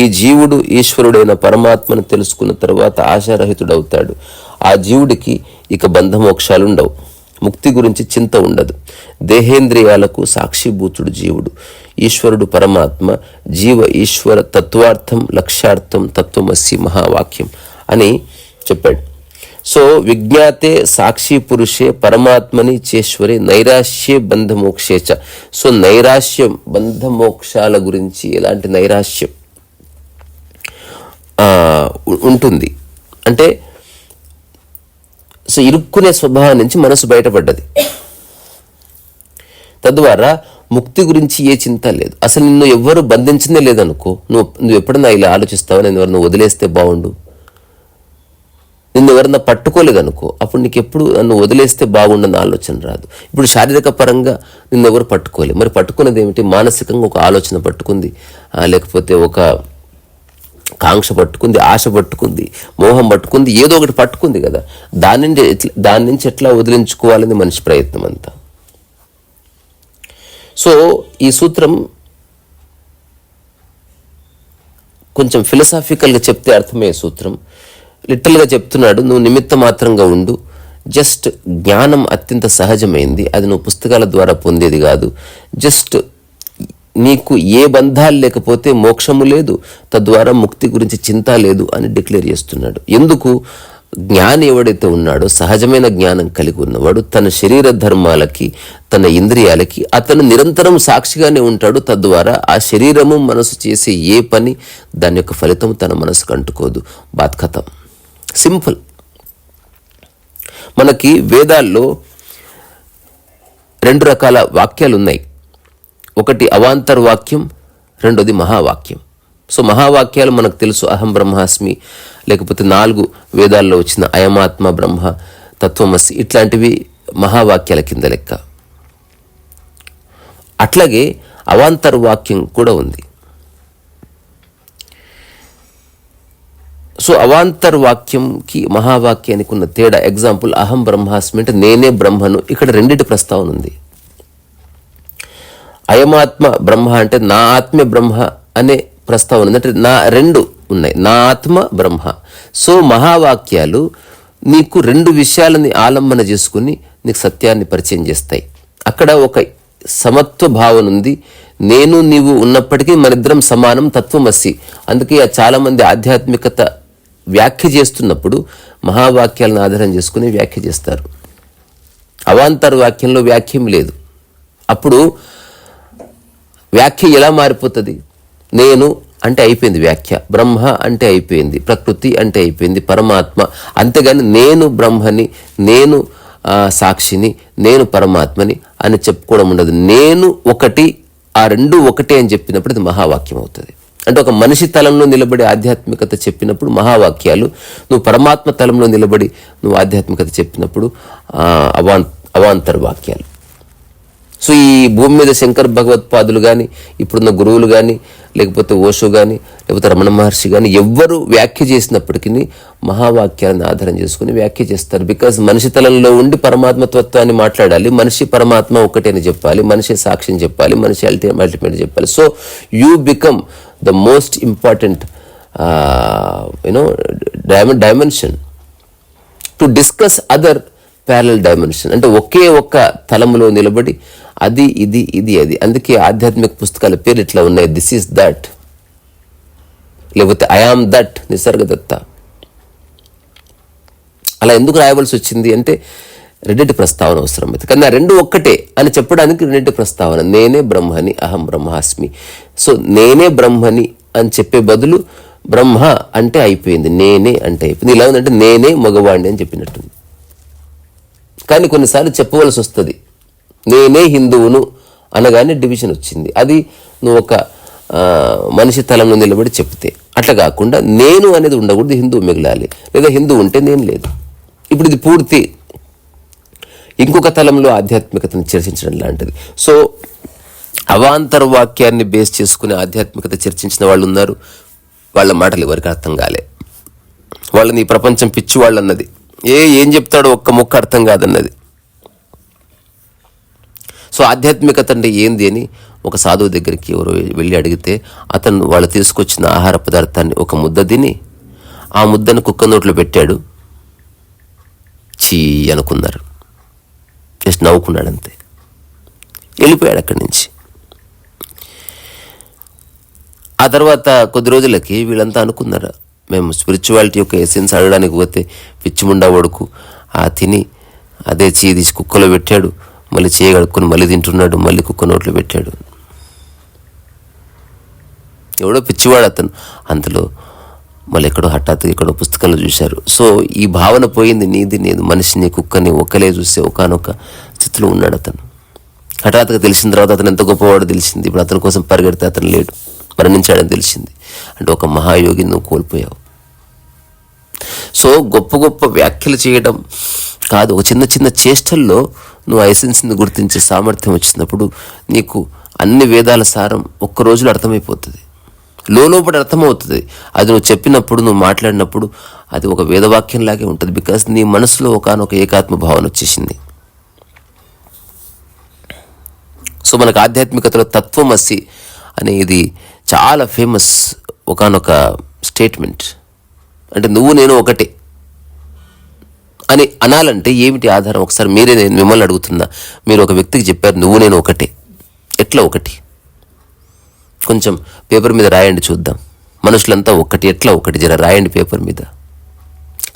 ఈ జీవుడు ఈశ్వరుడైన పరమాత్మను తెలుసుకున్న తర్వాత ఆశారహితుడవుతాడు. ఆ జీవుడికి ఇక బంధమోక్షాలు ఉండవు, ముక్తి గురించి చింత ఉండదు. దేహేంద్రియాలకు సాక్షిభూతుడు జీవుడు, ఈశ్వరుడు పరమాత్మ, జీవ ఈశ్వర తత్వార్థం లక్ష్యార్థం తత్వమసి మహావాక్యం అని చెప్పాడు. సో విజ్ఞాతే సాక్షి పురుషే పరమాత్మని చేశ్వరే నైరాశ్యే బంధమోక్షేచ. సో నైరాశ్యం, బంధమోక్షాల గురించి ఎలాంటి నైరాశ్యం ఉంటుంది అంటే, సో ఇరుక్కునే స్వభావం నుంచి మనసు బయటపడ్డది. తద్వారా ముక్తి గురించి ఏ చింత లేదు. అసలు నిన్ను ఎవ్వరు బంధించనే లేదనుకో, నువ్వు ఎప్పుడన్నా ఇలా ఆలోచిస్తావా, నేను ఎవరిని వదిలేస్తే బాగుండు, నిన్ను ఎవరన్నా పట్టుకోలేదనుకో, అప్పుడు నీకు ఎప్పుడు నన్ను వదిలేస్తే బాగుండని ఆలోచన రాదు. ఇప్పుడు శారీరక పరంగా నిన్ను ఎవరు పట్టుకోలేదు, మరి పట్టుకున్నది ఏమిటి? మానసికంగా ఒక ఆలోచన పట్టుకుంది, లేకపోతే ఒక కాంక్ష పట్టుకుంది, ఆశ పట్టుకుంది, మోహం పట్టుకుంది, ఏదో ఒకటి పట్టుకుంది కదా. దాని నుంచి ఎట్లా వదిలించుకోవాలని మనిషి ప్రయత్నం అంతా. సో ఈ సూత్రం కొంచెం ఫిలసాఫికల్గా చెప్తే అర్థమయ్యే సూత్రం. లిటరల్గా చెప్తున్నాడు, నువ్వు నిమిత్త మాత్రంగా ఉండు. జస్ట్ జ్ఞానం అత్యంత సహజమైంది, అది నువ్వు పుస్తకాల ద్వారా పొందేది కాదు. జస్ట్ నీకు ఏ బంధాలు లేకపోతే మోక్షము లేదు, తద్వారా ముక్తి గురించి చింత లేదు అని డిక్లేర్ చేస్తున్నాడు. ఎందుకు? జ్ఞాని ఎవడైతే ఉన్నాడో, సహజమైన జ్ఞానం కలిగి ఉన్నవాడు, తన శరీర ధర్మాలకి, తన ఇంద్రియాలకి అతను నిరంతరం సాక్షిగానే ఉంటాడు. తద్వారా ఆ శరీరము మనసు చేసే ఏ పని దాని యొక్క ఫలితం తన మనసుకు అంటుకోదు. బాత్ ఖతం. సింపుల్. మనకి వేదాల్లో 2 రకాల వాక్యాలు ఉన్నాయి. ఒకటి అవాంతర్ వాక్యం, రెండోది మహావాక్యం. సో మహావాక్యాలు మనకు తెలుసు, అహం బ్రహ్మాస్మి, లేకపోతే 4 వేదాల్లో వచ్చిన అయమాత్మ బ్రహ్మ, తత్వమసి, ఇట్లాంటివి మహావాక్యాల కింద లెక్క. అట్లాగే అవాంతర్ వాక్యం కూడా ఉంది. సో అవాంతర్ వాక్యంకి మహావాక్యానికి ఉన్న తేడా, ఎగ్జాంపుల్ అహం బ్రహ్మాస్మి అంటే నేనే బ్రహ్మను, ఇక్కడ 2 ప్రస్తావన ఉంది. అయమాత్మ బ్రహ్మ అంటే నా ఆత్మే బ్రహ్మ అనే ప్రస్తావన ఉంది, అంటే 2 ఉన్నాయి, నా ఆత్మ బ్రహ్మ. సో మహావాక్యాలు నీకు 2 విషయాలని ఆలంబన చేసుకుని నీకు సత్యాన్ని పరిచయం చేస్తాయి. అక్కడ ఒక సమత్వ భావన ఉంది. నేను నీవు ఉన్నప్పటికీ మనిద్దరం సమానం, తత్వమసి. అందుకే చాలామంది ఆధ్యాత్మికత వ్యాఖ్య చేస్తున్నప్పుడు మహావాక్యాలను ఆధారం చేసుకుని వ్యాఖ్య చేస్తారు. అవాంతర వాక్యంలో వ్యాఖ్యం లేదు. అప్పుడు వ్యాఖ్య ఎలా మారిపోతుంది? నేను అంటే అయిపోయింది వ్యాఖ్య, బ్రహ్మ అంటే అయిపోయింది, ప్రకృతి అంటే అయిపోయింది, పరమాత్మ. అంతేగాని నేను బ్రహ్మని, నేను సాక్షిని, నేను పరమాత్మని అని చెప్పుకోవడం ఉండదు. నేను ఒకటి, ఆ 2 ఒకటే అని చెప్పినప్పుడు అది మహావాక్యం అవుతుంది. అంటే ఒక మనిషి తలంలో నిలబడి ఆధ్యాత్మికత చెప్పినప్పుడు మహావాక్యాలు, నువ్వు పరమాత్మ తలంలో నిలబడి నువ్వు ఆధ్యాత్మికత చెప్పినప్పుడు అవాంతర వాక్యాలు. సో ఈ భూమి మీద శంకర్ భగవత్పాదులు కానీ, ఇప్పుడున్న గురువులు కానీ, లేకపోతే ఓషో కానీ, లేకపోతే రమణ మహర్షి కానీ, ఎవ్వరు వ్యాఖ్య చేసినప్పటికీ మహావాక్యాలను ఆధారం చేసుకుని వ్యాఖ్య చేస్తారు. బికాజ్ మనిషి తలంలో ఉండి పరమాత్మతత్వాన్ని మాట్లాడాలి, మనిషి పరమాత్మ ఒకటే అని చెప్పాలి, మనిషి సాక్షిని చెప్పాలి, మనిషి అల్టిమేట్ చెప్పాలి. So you become the most important dimension to discuss other parallel dimension. అంటే ఒకే ఒక్క తలములో నిలబడి అది ఇది ఇది అది. అందుకే ఆధ్యాత్మిక పుస్తకాల పేరు ఇట్లా ఉన్నాయి, దిస్ ఈస్ దట్, లేకపోతే ఐ ఆమ్ దట్, నిసర్గదత్త. అలా ఎందుకు రాయవలసి వచ్చింది అంటే 2 ప్రస్తావన అవసరం అయితే. కానీ 2 ఒక్కటే అని చెప్పడానికి 2 ప్రస్తావన. నేనే బ్రహ్మని, అహం బ్రహ్మాస్మి. సో నేనే బ్రహ్మని అని చెప్పే బదులు బ్రహ్మ అంటే అయిపోయింది, నేనే అంటే అయిపోయింది. ఇలా ఉందంటే నేనే మగవాణ్ణి అని చెప్పినట్టుంది. కానీ కొన్నిసార్లు చెప్పవలసి వస్తుంది, నేనే హిందువును అనగానే డివిజన్ వచ్చింది. అది నువ్వు ఒక మనిషి తలంలో నిలబడి చెప్తే. అట్లా కాకుండా నేను అనేది ఉండకూడదు, హిందువు మిగలాలి, లేదా హిందువు ఉంటే నేను లేదు. ఇప్పుడు ఇది పూర్తి ఇంకొక తలంలో ఆధ్యాత్మికతను చర్చించడం లాంటిది. సో అవాంతర వాక్యాన్ని బేస్ చేసుకుని ఆధ్యాత్మికత చర్చించిన వాళ్ళు ఉన్నారు. వాళ్ళ మాటలు ఎవరికి అర్థం కాలే. వాళ్ళని ఈ ప్రపంచం పిచ్చి వాళ్ళు అన్నది, ఏం చెప్తాడో ఒక్క ముక్క అర్థం కాదన్నది. సో ఆధ్యాత్మికత అంటే ఏంది అని ఒక సాధువు దగ్గరికి ఎవరు వెళ్ళి అడిగితే, అతను వాళ్ళు తీసుకొచ్చిన ఆహార పదార్థాన్ని ఒక ముద్ద తిని ఆ ముద్దను కుక్క నోట్లో పెట్టాడు. చీ అనుకున్నారు, జస్ట్ నవ్వుకున్నాడు అంతే, వెళ్ళిపోయాడు అక్కడి నుంచి. ఆ తర్వాత కొద్ది రోజులకి వీళ్ళంతా అనుకున్నారు, మేము స్పిరిచువాలిటీ యొక్క ఎసెన్స్ అడగడానికి పోతే పిచ్చిముండా వడుకు తిని అదే తీసి కుక్కలో పెట్టాడు, మళ్ళీ చేయగడుక్కొని మళ్ళీ తింటున్నాడు, మళ్ళీ కుక్క నోట్లో పెట్టాడు. ఎవడో పిచ్చివాడు అతను. అంతలో మళ్ళీ ఎక్కడో హఠాత్తుగా ఎక్కడో పుస్తకంలో చూశారు. సో ఈ భావన పోయింది, నీది నేను మనిషిని కుక్కని ఒక్కలే చూస్తే ఒకనొక స్థితిలో ఉన్నాడు అతను. హఠాత్తుగా తెలిసిన తర్వాత అతను ఎంత గొప్పవాడో తెలిసింది. ఇప్పుడు అతని కోసం పరిగెడితే అతను లేడు, మరణించాడని తెలిసింది. అంటే ఒక మహాయోగిని నువ్వు కోల్పోయావు. సో గొప్ప గొప్ప వ్యాఖ్యలు చేయడం కాదు, ఒక చిన్న చిన్న చేష్టల్లో నువ్వు ఆ ఎసెన్స్ని గుర్తించే సామర్థ్యం వచ్చినప్పుడు నీకు అన్ని వేదాల సారం ఒక్క రోజులో అర్థమైపోతుంది, లోపల అర్థమవుతుంది. అది నువ్వు చెప్పినప్పుడు, నువ్వు మాట్లాడినప్పుడు అది ఒక వేదవాక్యంలాగే ఉంటుంది. బికాస్ నీ మనసులో ఒకానొక ఏకాత్మ భావన వచ్చేసింది. సో మనకు ఆధ్యాత్మికతలో తత్వమసి అనేది చాలా ఫేమస్ ఒకానొక స్టేట్మెంట్. అంటే నువ్వు నేను ఒకటే అని అనాలంటే ఏమిటి ఆధారం? ఒకసారి నేను మిమ్మల్ని అడుగుతున్నా, మీరు ఒక వ్యక్తికి చెప్పారు నువ్వు నేను ఒకటే, ఎట్లా ఒకటి? కొంచెం పేపర్ మీద రాయండి చూద్దాం. మనుషులంతా ఒకటి, ఎట్లా ఒకటి? జర రాయండి పేపర్ మీద.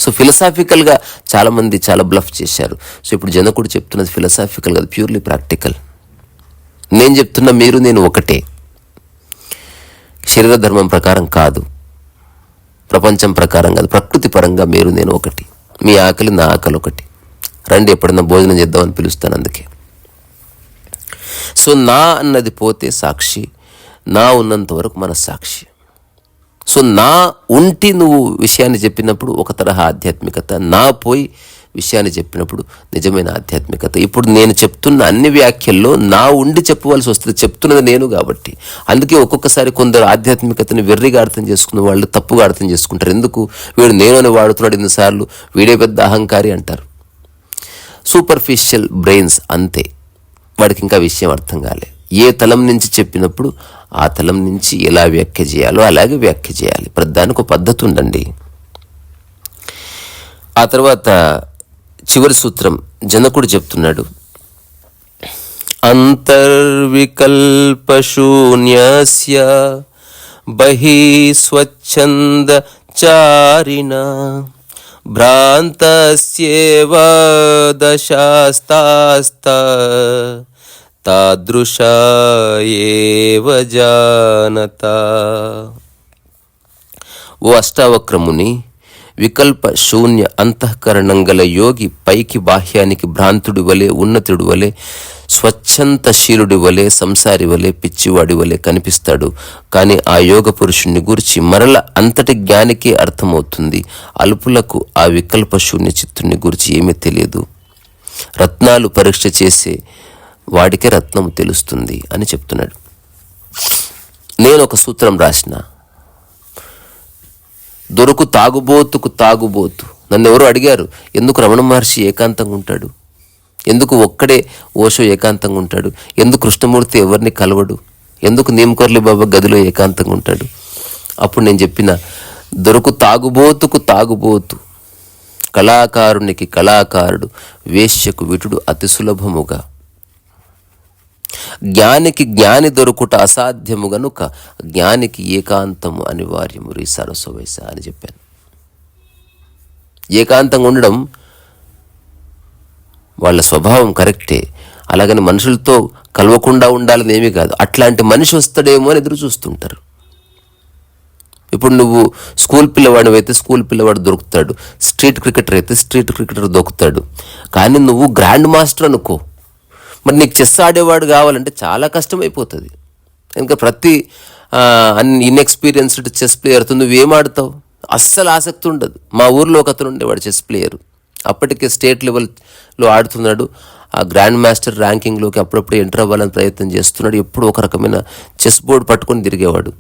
సో ఫిలసాఫికల్గా చాలామంది చాలా బ్లఫ్ చేశారు. సో ఇప్పుడు జనకుడు చెప్తున్నది ఫిలసాఫికల్ కాదు, ప్యూర్లీ ప్రాక్టికల్. నేను చెప్తున్నా నేను ఒకటే, శరీర ధర్మం ప్రకారం కాదు, ప్రపంచం ప్రకారం కాదు, ప్రకృతి పరంగా నేను ఒకటి. మీ ఆకలి నా ఆకలి ఒకటి, రండి ఎప్పుడన్నా భోజనం చేద్దామని పిలుస్తాను. అందుకే సో నా అన్నది పోతే సాక్షి, నా ఉన్నంత వరకు మన సాక్షి. సో నా ఉంటి నువ్వు విషయాన్ని చెప్పినప్పుడు ఒక తరహా ఆధ్యాత్మికత, నా పోయి విషయాన్ని చెప్పినప్పుడు నిజమైన ఆధ్యాత్మికత. ఇప్పుడు నేను చెప్తున్న అన్ని వ్యాఖ్యల్లో నా ఉండి చెప్పవలసి వస్తుంది, చెప్తున్నది నేను కాబట్టి. అందుకే ఒక్కొక్కసారి కొందరు ఆధ్యాత్మికతని వెర్రిగా అర్థం చేసుకున్న వాళ్ళు తప్పుగా అర్థం చేసుకుంటారు. ఎందుకు వీడు నేను అని వాడుతున్నాడు ఎన్నిసార్లు, వీడే పెద్ద అహంకారి అంటారు. సూపర్ఫిషియల్ బ్రెయిన్స్ అంతే, వాడికి ఇంకా విషయం అర్థం కాలే. ఏ తలం నుంచి చెప్పినప్పుడు ఆ తలం నుంచి ఎలా వ్యాఖ్య చేయాలో అలాగే వ్యాఖ్య చేయాలి. ప్రతిదానికి ఒక పద్ధతి ఉండండి. ఆ తర్వాత చివరి సూత్రం జనకుడు చెప్తున్నాడు, అంతర్వికల్పశూన్యస్య బహి స్వచ్ఛంద చారిణ భ్రాంతస్యేవ దశాస్తాస్త తాదృశ ఏవ జానత. ఓ అష్టావక్రముని, వికల్ప శూన్య అంతఃకరణం గల యోగి పైకి బాహ్యానికి భ్రాంతుడి వలె, ఉన్నతుడి వలె, స్వచ్ఛంతశీలుడి వలె, సంసారి వలె, పిచ్చివాడి వలె కనిపిస్తాడు. కానీ ఆ యోగ పురుషుణ్ణి గురించి మరల అంతటి జ్ఞానికే అర్థమవుతుంది. అల్పులకు ఆ వికల్ప శూన్య చిత్తుని గురించి ఏమీ తెలియదు. రత్నాలు పరీక్ష చేసే వాడికే రత్నం తెలుస్తుంది అని చెప్తున్నాడు. నేను ఒక సూత్రం రాసిన, దొరకు తాగుబోతుకు తాగుబోతు. నన్ను ఎవరో అడిగారు, ఎందుకు రమణ మహర్షి ఏకాంతంగా ఉంటాడు, ఎందుకు ఒక్కడే ఓషో ఏకాంతంగా ఉంటాడు, ఎందుకు కృష్ణమూర్తి ఎవరిని కలవడు, ఎందుకు నీమకొర్లి బాబా గదిలో ఏకాంతంగా ఉంటాడు? అప్పుడు నేను చెప్పిన, దొరకు తాగుబోతుకు తాగుబోతు, కళాకారునికి కళాకారుడు, వేశ్యకు విటుడు అతి సులభముగా, జ్ఞానికి జ్ఞాని దొరుకుట అసాధ్యము గనుక జ్ఞానికి ఏకాంతము అనివార్యము రీ సరస్వైస అని చెప్పాను. ఏకాంతంగా ఉండడం వాళ్ళ స్వభావం కరెక్టే, అలాగని మనుషులతో కలవకుండా ఉండాలని ఏమీ కాదు. అట్లాంటి మనిషి వస్తాడేమో అని ఎదురు చూస్తుంటారు. ఇప్పుడు నువ్వు స్కూల్ పిల్లవాడు అయితే స్కూల్ పిల్లవాడు దొరుకుతాడు, స్ట్రీట్ క్రికెటర్ అయితే స్ట్రీట్ క్రికెటర్ దొరుకుతాడు. కానీ నువ్వు గ్రాండ్ మాస్టర్ అనుకో, మరి నీకు చెస్ ఆడేవాడు కావాలంటే చాలా కష్టమైపోతుంది. ఇంకా ప్రతి ఇన్ఎక్స్పీరియన్స్డ్ చెస్ ప్లేయర్తో నువ్వేం ఆడతావు? అస్సలు ఆసక్తి ఉండదు. మా ఊర్లో ఒక అతను ఉండేవాడు చెస్ ప్లేయర్, అప్పటికే స్టేట్ లెవెల్లో ఆడుతున్నాడు. ఆ గ్రాండ్ మాస్టర్ ర్యాంకింగ్లోకి అప్పుడప్పుడు ఎంటర్ అవ్వాలని ప్రయత్నం చేస్తున్నాడు. ఎప్పుడు ఒక రకమైన చెస్ బోర్డు పట్టుకొని తిరిగేవాడు.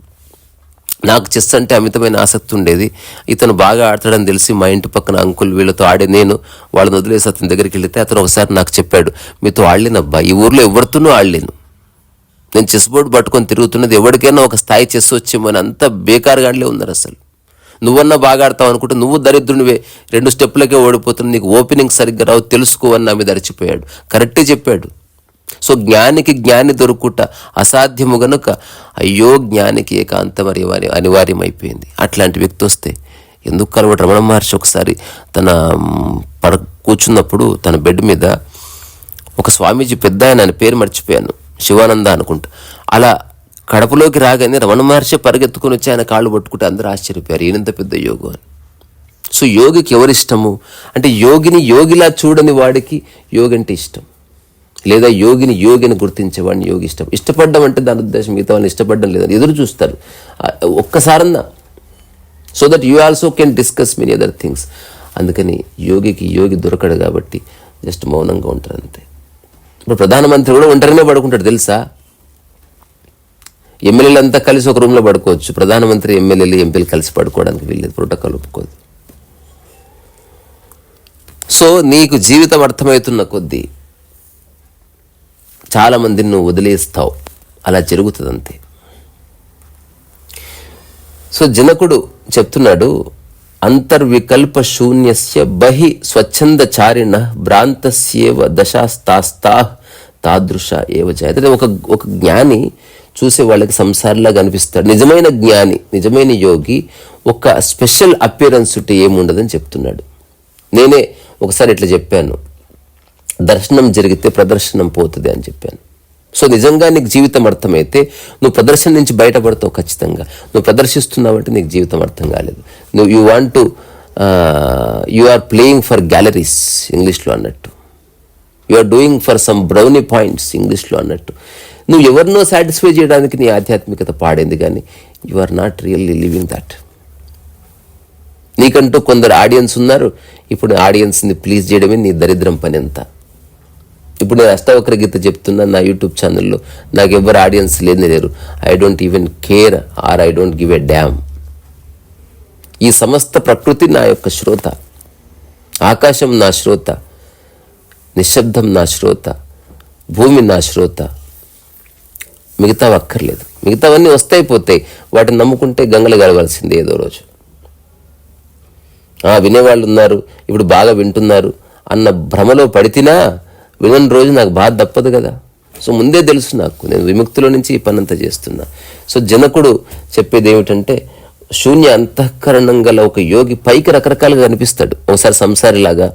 నాకు చెస్ అంటే అమితమైన ఆసక్తి ఉండేది. ఇతను బాగా ఆడతాడని తెలిసి మా ఇంటి పక్కన అంకుల్ వీళ్ళతో ఆడే నేను వాళ్ళని వదిలేసి అతని దగ్గరికి వెళితే అతను ఒకసారి నాకు చెప్పాడు, మీతో ఆడలేనబ్బా, ఈ ఊర్లో ఎవరితోనూ ఆడలేను, నేను చెస్ బోర్డు పట్టుకొని తిరుగుతున్నది ఎవరికైనా ఒక స్థాయి చెస్ వచ్చేమని, అంత బేకారుగా ఆడలే ఉన్నారు. అసలు నువ్వన్నా బాగా ఆడతావు అనుకుంటే నువ్వు దరిద్రునివే, 2 స్టెప్పులకే ఓడిపోతున్నావు, నీకు ఓపెనింగ్ సరిగ్గా రావు, తెలుసుకో అని నా మీద అరిచిపోయాడు. కరెక్టే చెప్పాడు. సో జ్ఞానికి జ్ఞాని దొరుకుట అసాధ్యము గనుక అయ్యో జ్ఞానికి ఏకాంతం అనివార్యమైపోయింది. అట్లాంటి వ్యక్తి వస్తే ఎందుకు కలవడు? రమణ మహర్షి ఒకసారి తన కూర్చున్నప్పుడు తన బెడ్ మీద ఒక స్వామీజీ, పెద్ద ఆయన పేరు మర్చిపోయాను, శివానంద అనుకుంటా, అలా కడపలోకి రాగానే రమణ మహర్షి పరిగెత్తుకుని వచ్చి ఆయన కాళ్ళు పట్టుకుంటే అందరూ ఆశ్చర్యపోయారు, ఈయనంత పెద్ద యోగం అని. సో యోగికి ఎవరిష్టము అంటే, యోగిని యోగిలా చూడని వాడికి యోగి అంటే ఇష్టం, లేదా యోగిని గుర్తించేవాడిని యోగి ఇష్టం. ఇష్టపడ్డం అంటే దాని ఉద్దేశం మిగతా వాళ్ళని ఇష్టపడడం లేదని ఎదురు చూస్తారు. ఒక్కసారన్నా so that you also can discuss many other things. అందుకని యోగి దొరకడు కాబట్టి జస్ట్ మౌనంగా ఉంటారు అంతే. ఇప్పుడు ప్రధానమంత్రి కూడా ఒంటరినే పడుకుంటాడు తెలుసా. ఎమ్మెల్యేలు అంతా కలిసి ఒక రూమ్లో పడుకోవచ్చు, ప్రధానమంత్రి ఎమ్మెల్యేలు ఎంపీలు కలిసి పడుకోవడానికి వీల్లేదు, ప్రోటోకాల్ ఒప్పుకోదు. సో నీకు జీవితం అర్థమవుతున్న కొద్దీ చాలామందిని నువ్వు వదిలేస్తావు, అలా జరుగుతుంది అంతే. సో జనకుడు చెప్తున్నాడు, అంతర్వికల్ప శూన్యస్య బహి స్వచ్ఛందచారిణ భ్రాంతస్యేవ దశాస్తాస్తా తాదృశ ఏవ జాయతే. ఒక జ్ఞాని చూసే వాళ్ళకి సంసారిలాగా అనిపిస్తాడు. నిజమైన జ్ఞాని, నిజమైన యోగి ఒక స్పెషల్ అపియరెన్స్ ఉంటే ఏముండదని చెప్తున్నాడు. నేనే ఒకసారి ఇట్లా చెప్పాను, దర్శనం జరిగితే ప్రదర్శనం పోతుంది అని చెప్పాను. సో నిజంగా నీకు జీవితం అర్థమైతే నువ్వు ప్రదర్శన నుంచి బయటపడతావు ఖచ్చితంగా. నువ్వు ప్రదర్శిస్తున్నావంటే నీకు జీవితం అర్థం కాలేదు. You are playing for galleries ఇంగ్లీష్లో అన్నట్టు, you are doing for some brownie points ఇంగ్లీష్లో అన్నట్టు. నువ్వు ఎవరినో సాటిస్ఫై చేయడానికి నీ ఆధ్యాత్మికత పాడైంది, కానీ you are not really living that. నీకంటూ కొందరు ఆడియన్స్ ఉన్నారు. ఇప్పుడు ఆడియన్స్ని ప్లీజ్ చేయడమే నీ దరిద్రం పని అంతా. ఇప్పుడు నేను అష్టావక్ర గీత చెప్తున్నా నా యూట్యూబ్ ఛానల్లో, నాకు ఎవరు ఆడియన్స్ లేరు. I don't even care or I don't give a damn. ఈ సమస్త ప్రకృతి నా యొక్క శ్రోత, ఆకాశం నా శ్రోత, నిశ్శబ్దం నా శ్రోత, భూమి నా శ్రోత. మిగతావి అక్కర్లేదు. మిగతావన్నీ వస్తాయి పోతాయి. వాటిని నమ్ముకుంటే గంగలు గలవాల్సిందే ఏదో రోజు. వినేవాళ్ళు ఉన్నారు, ఇప్పుడు బాగా వింటున్నారు అన్న భ్రమలో పడితేనా వినని రోజు నాకు బాధ తప్పదు కదా. సో ముందే తెలుసు నాకు, నేను విముక్తిలో నుంచి ఈ పనంతా చేస్తున్నా. సో జనకుడు చెప్పేది ఏమిటంటే, శూన్య అంతఃకరణం గల ఒక యోగి పైకి రకరకాలుగా కనిపిస్తాడు. ఒకసారి సంసారిలాగా,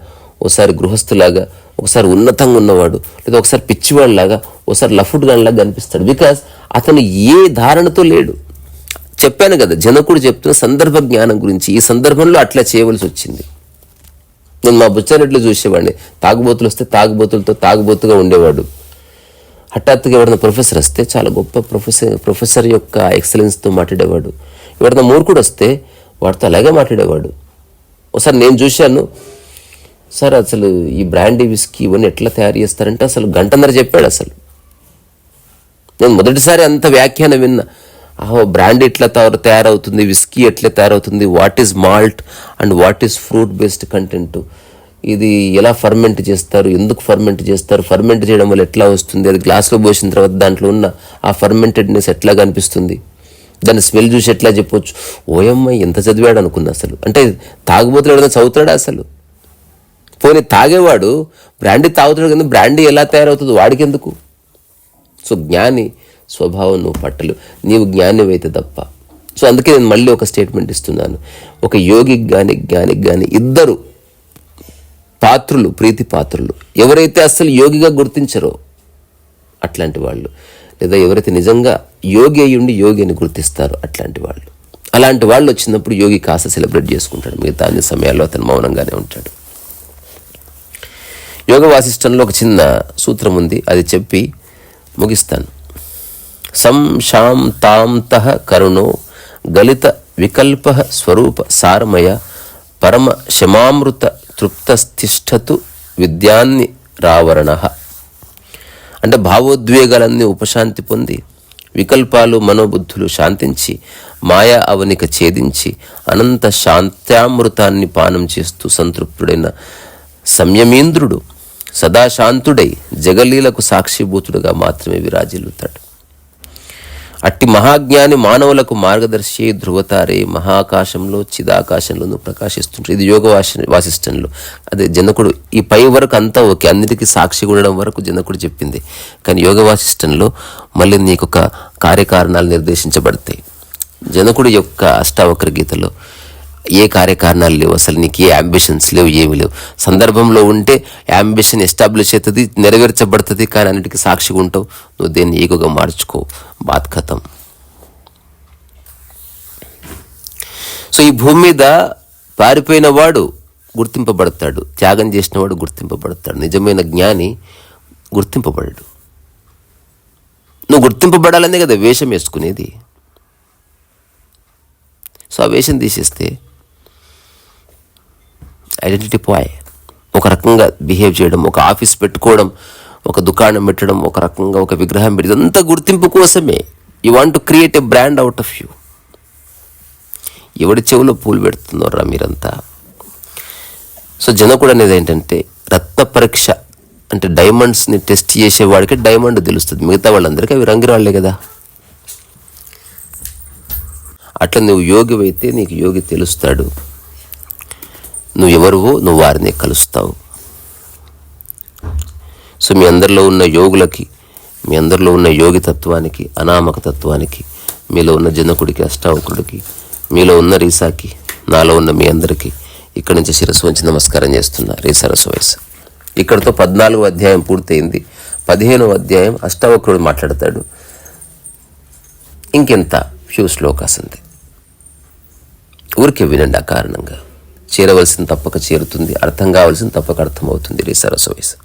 ఒకసారి గృహస్థులాగా, ఒకసారి ఉన్నతంగా ఉన్నవాడు, లేదా ఒకసారి పిచ్చివాడిలాగా, ఒకసారి లఫుడ్ గానిలాగా కనిపిస్తాడు. బికాస్ అతను ఏ ధారణతో లేడు. చెప్పాను కదా, జనకుడు చెప్తున్న సందర్భ జ్ఞానం గురించి. ఈ సందర్భంలో అట్లా చేయవలసి వచ్చింది. నేను మా బుచ్చారెడ్లు చూసేవాడిని, తాగుబోతులు వస్తే తాగుబోతులతో తాగుబోతుగా ఉండేవాడు. హఠాత్తుగా ఎవరైనా ప్రొఫెసర్ వస్తే చాలా గొప్ప ప్రొఫెసర్ యొక్క ఎక్సలెన్స్తో మాట్లాడేవాడు. ఎవరైనా మూర్ఖుడు వస్తే వాడితో అలాగే మాట్లాడేవాడు. ఒకసారి నేను చూశాను, సార్ అసలు ఈ బ్రాండీ విస్కీ ఇవన్నీ ఎట్లా తయారు చేస్తారంటే అసలు గంటన్నర చెప్పాడు. అసలు నేను మొదటిసారి అంత వ్యాఖ్యానం విన్నా. బ్రాండీ ఎట్లా తయారవుతుంది, విస్కీ ఎట్లా తయారవుతుంది, what is malt and what is fruit based content, ఇది ఎలా ఫర్మెంట్ చేస్తారు, ఎందుకు ఫర్మెంట్ చేస్తారు, ఫర్మెంట్ చేయడం వల్ల ఎట్లా వస్తుంది, అది గ్లాస్లో పోసిన తర్వాత దాంట్లో ఉన్న ఆ ఫర్మెంటెడ్నెస్ ఎట్లా కనిపిస్తుంది, దాన్ని స్మెల్ చూసి ఎట్లా చెప్పొచ్చు. ఓయమ్మ ఎంత చదివాడు అనుకున్నా. అసలు అంటే తాగుబోతులు ఏదైనా చదువుతాడా అసలు? పోనీ తాగేవాడు బ్రాండీ తాగుతాడు, కానీ బ్రాండీ ఎలా తయారవుతుంది వాడికి ఎందుకు? సో జ్ఞాని స్వభావం నువ్వు పట్టలు, నీవు జ్ఞానివైతే తప్ప. సో అందుకే నేను మళ్ళీ ఒక స్టేట్మెంట్ ఇస్తున్నాను. ఒక యోగికి కానీ జ్ఞానికి కానీ ఇద్దరు పాత్రులు, ప్రీతి పాత్రులు. ఎవరైతే అసలు యోగిగా గుర్తించరో అట్లాంటి వాళ్ళు, లేదా ఎవరైతే నిజంగా యోగి అయ్యుండి యోగి అని గుర్తిస్తారో అట్లాంటి వాళ్ళు. అలాంటి వాళ్ళు వచ్చినప్పుడు యోగి కాస్త సెలబ్రేట్ చేసుకుంటాడు. మిగతా అన్ని సమయాల్లో అతను మౌనంగానే ఉంటాడు. యోగ వాసిష్టంలో ఒక చిన్న సూత్రం ఉంది, అది చెప్పి ముగిస్తాను. సం శాం తాం తః కరుణో గలిత వికల్ప స్వరూప సారమయ పరమ శమామృత తృప్తస్థిష్టతు విద్యాన్ని రావరణ. అంటే భావోద్వేగాలన్నీ ఉపశాంతి పొంది, వికల్పాలు మనోబుద్ధులు శాంతించి, మాయా అవనిక ఛేదించి, అనంత శాంత్యామృతాన్ని పానం చేస్తూ సంతృప్తుడైన సంయమేంద్రుడు సదాశాంతుడై జగలీలకు సాక్షిభూతుడుగా మాత్రమే విరాజిల్లుతాడు. అట్టి మహాజ్ఞాని మానవులకు మార్గదర్శి ధృవతారే మహాకాశంలో చిదాకాశంలోనూ ప్రకాశిస్తుంటారు. ఇది యోగ వాసిష్టంలో. అదే జనకుడు ఈ పై వరకు అంతా ఓకే, అన్నిటికీ సాక్షి ఉండడం వరకు జనకుడు చెప్పింది. కానీ యోగ వాసిష్టంలో మళ్ళీ నీకు ఒక కార్యకారణాలు నిర్దేశించబడతాయి. జనకుడు యొక్క అష్టావక్ర గీతలో ఏ కార్యకారణాలు లేవు, అసలు నీకు ఏ అంబిషన్స్ లేవు, ఏమి లేవు. సందర్భంలో ఉంటే అంబిషన్ ఎస్టాబ్లిష్ అవుతుంది, నెరవేర్చబడుతుంది. కానీ అన్నిటికీ సాక్షిగా ఉంటావు. నువ్వు దేన్ని ఈగోగా మార్చుకో, బాత్ ఖతం. సో ఈ భూమి మీద పారిపోయిన వాడు గుర్తింపబడతాడు, త్యాగం చేసిన వాడు గుర్తింపబడతాడు. నిజమైన జ్ఞాని గుర్తింపబడడు. నువ్వు గుర్తింపబడాలనే కదా వేషం వేసుకునేది. సో ఆ వేషం తీసేస్తే ఐడెంటిటీ పోయే. ఒక రకంగా బిహేవ్ చేయడం, ఒక ఆఫీస్ పెట్టుకోవడం, ఒక దుకాణం పెట్టడం, ఒక రకంగా ఒక విగ్రహం పెట్టి, ఇదంతా గుర్తింపు కోసమే. You want to create a brand out of you. ఎవడి చెవులో పూలు పెడుతున్నారా మీరంతా? సో జనకుడు అనేది ఏంటంటే రత్న పరీక్ష అంటే డైమండ్స్ని టెస్ట్ చేసేవాడికి డైమండ్ తెలుస్తుంది, మిగతా వాళ్ళందరికీ అవి రంగిరాళ్లే కదా. అట్లా నువ్వు యోగివైతే నీకు యోగి తెలుస్తాడు, నువ్వు ఎవరువో నువ్వు వారిని కలుస్తావు. సో మీ అందరిలో ఉన్న యోగులకి, మీ అందరిలో ఉన్న యోగి తత్వానికి, అనామక తత్వానికి, మీలో ఉన్న జనకుడికి, అష్టావకుడికి, మీలో ఉన్న రీసాకి, నాలో ఉన్న మీ అందరికీ ఇక్కడి నుంచి శిరస్సు వంచి నమస్కారం చేస్తున్నా. రీసరస్సు వయసు. ఇక్కడితో 14వ అధ్యాయం పూర్తయింది. 15వ అధ్యాయం అష్టావక్రుడు మాట్లాడతాడు. ఇంకెంత ఫ్యూ శ్లోకాస్ ఉంది, ఊరికే వినండి. ఆ కారణంగా చేరవలసింది తప్పక చేరుతుంది, అర్థం కావాల్సింది తప్పక అర్థమవుతుంది. రీసరస్సు వయసు.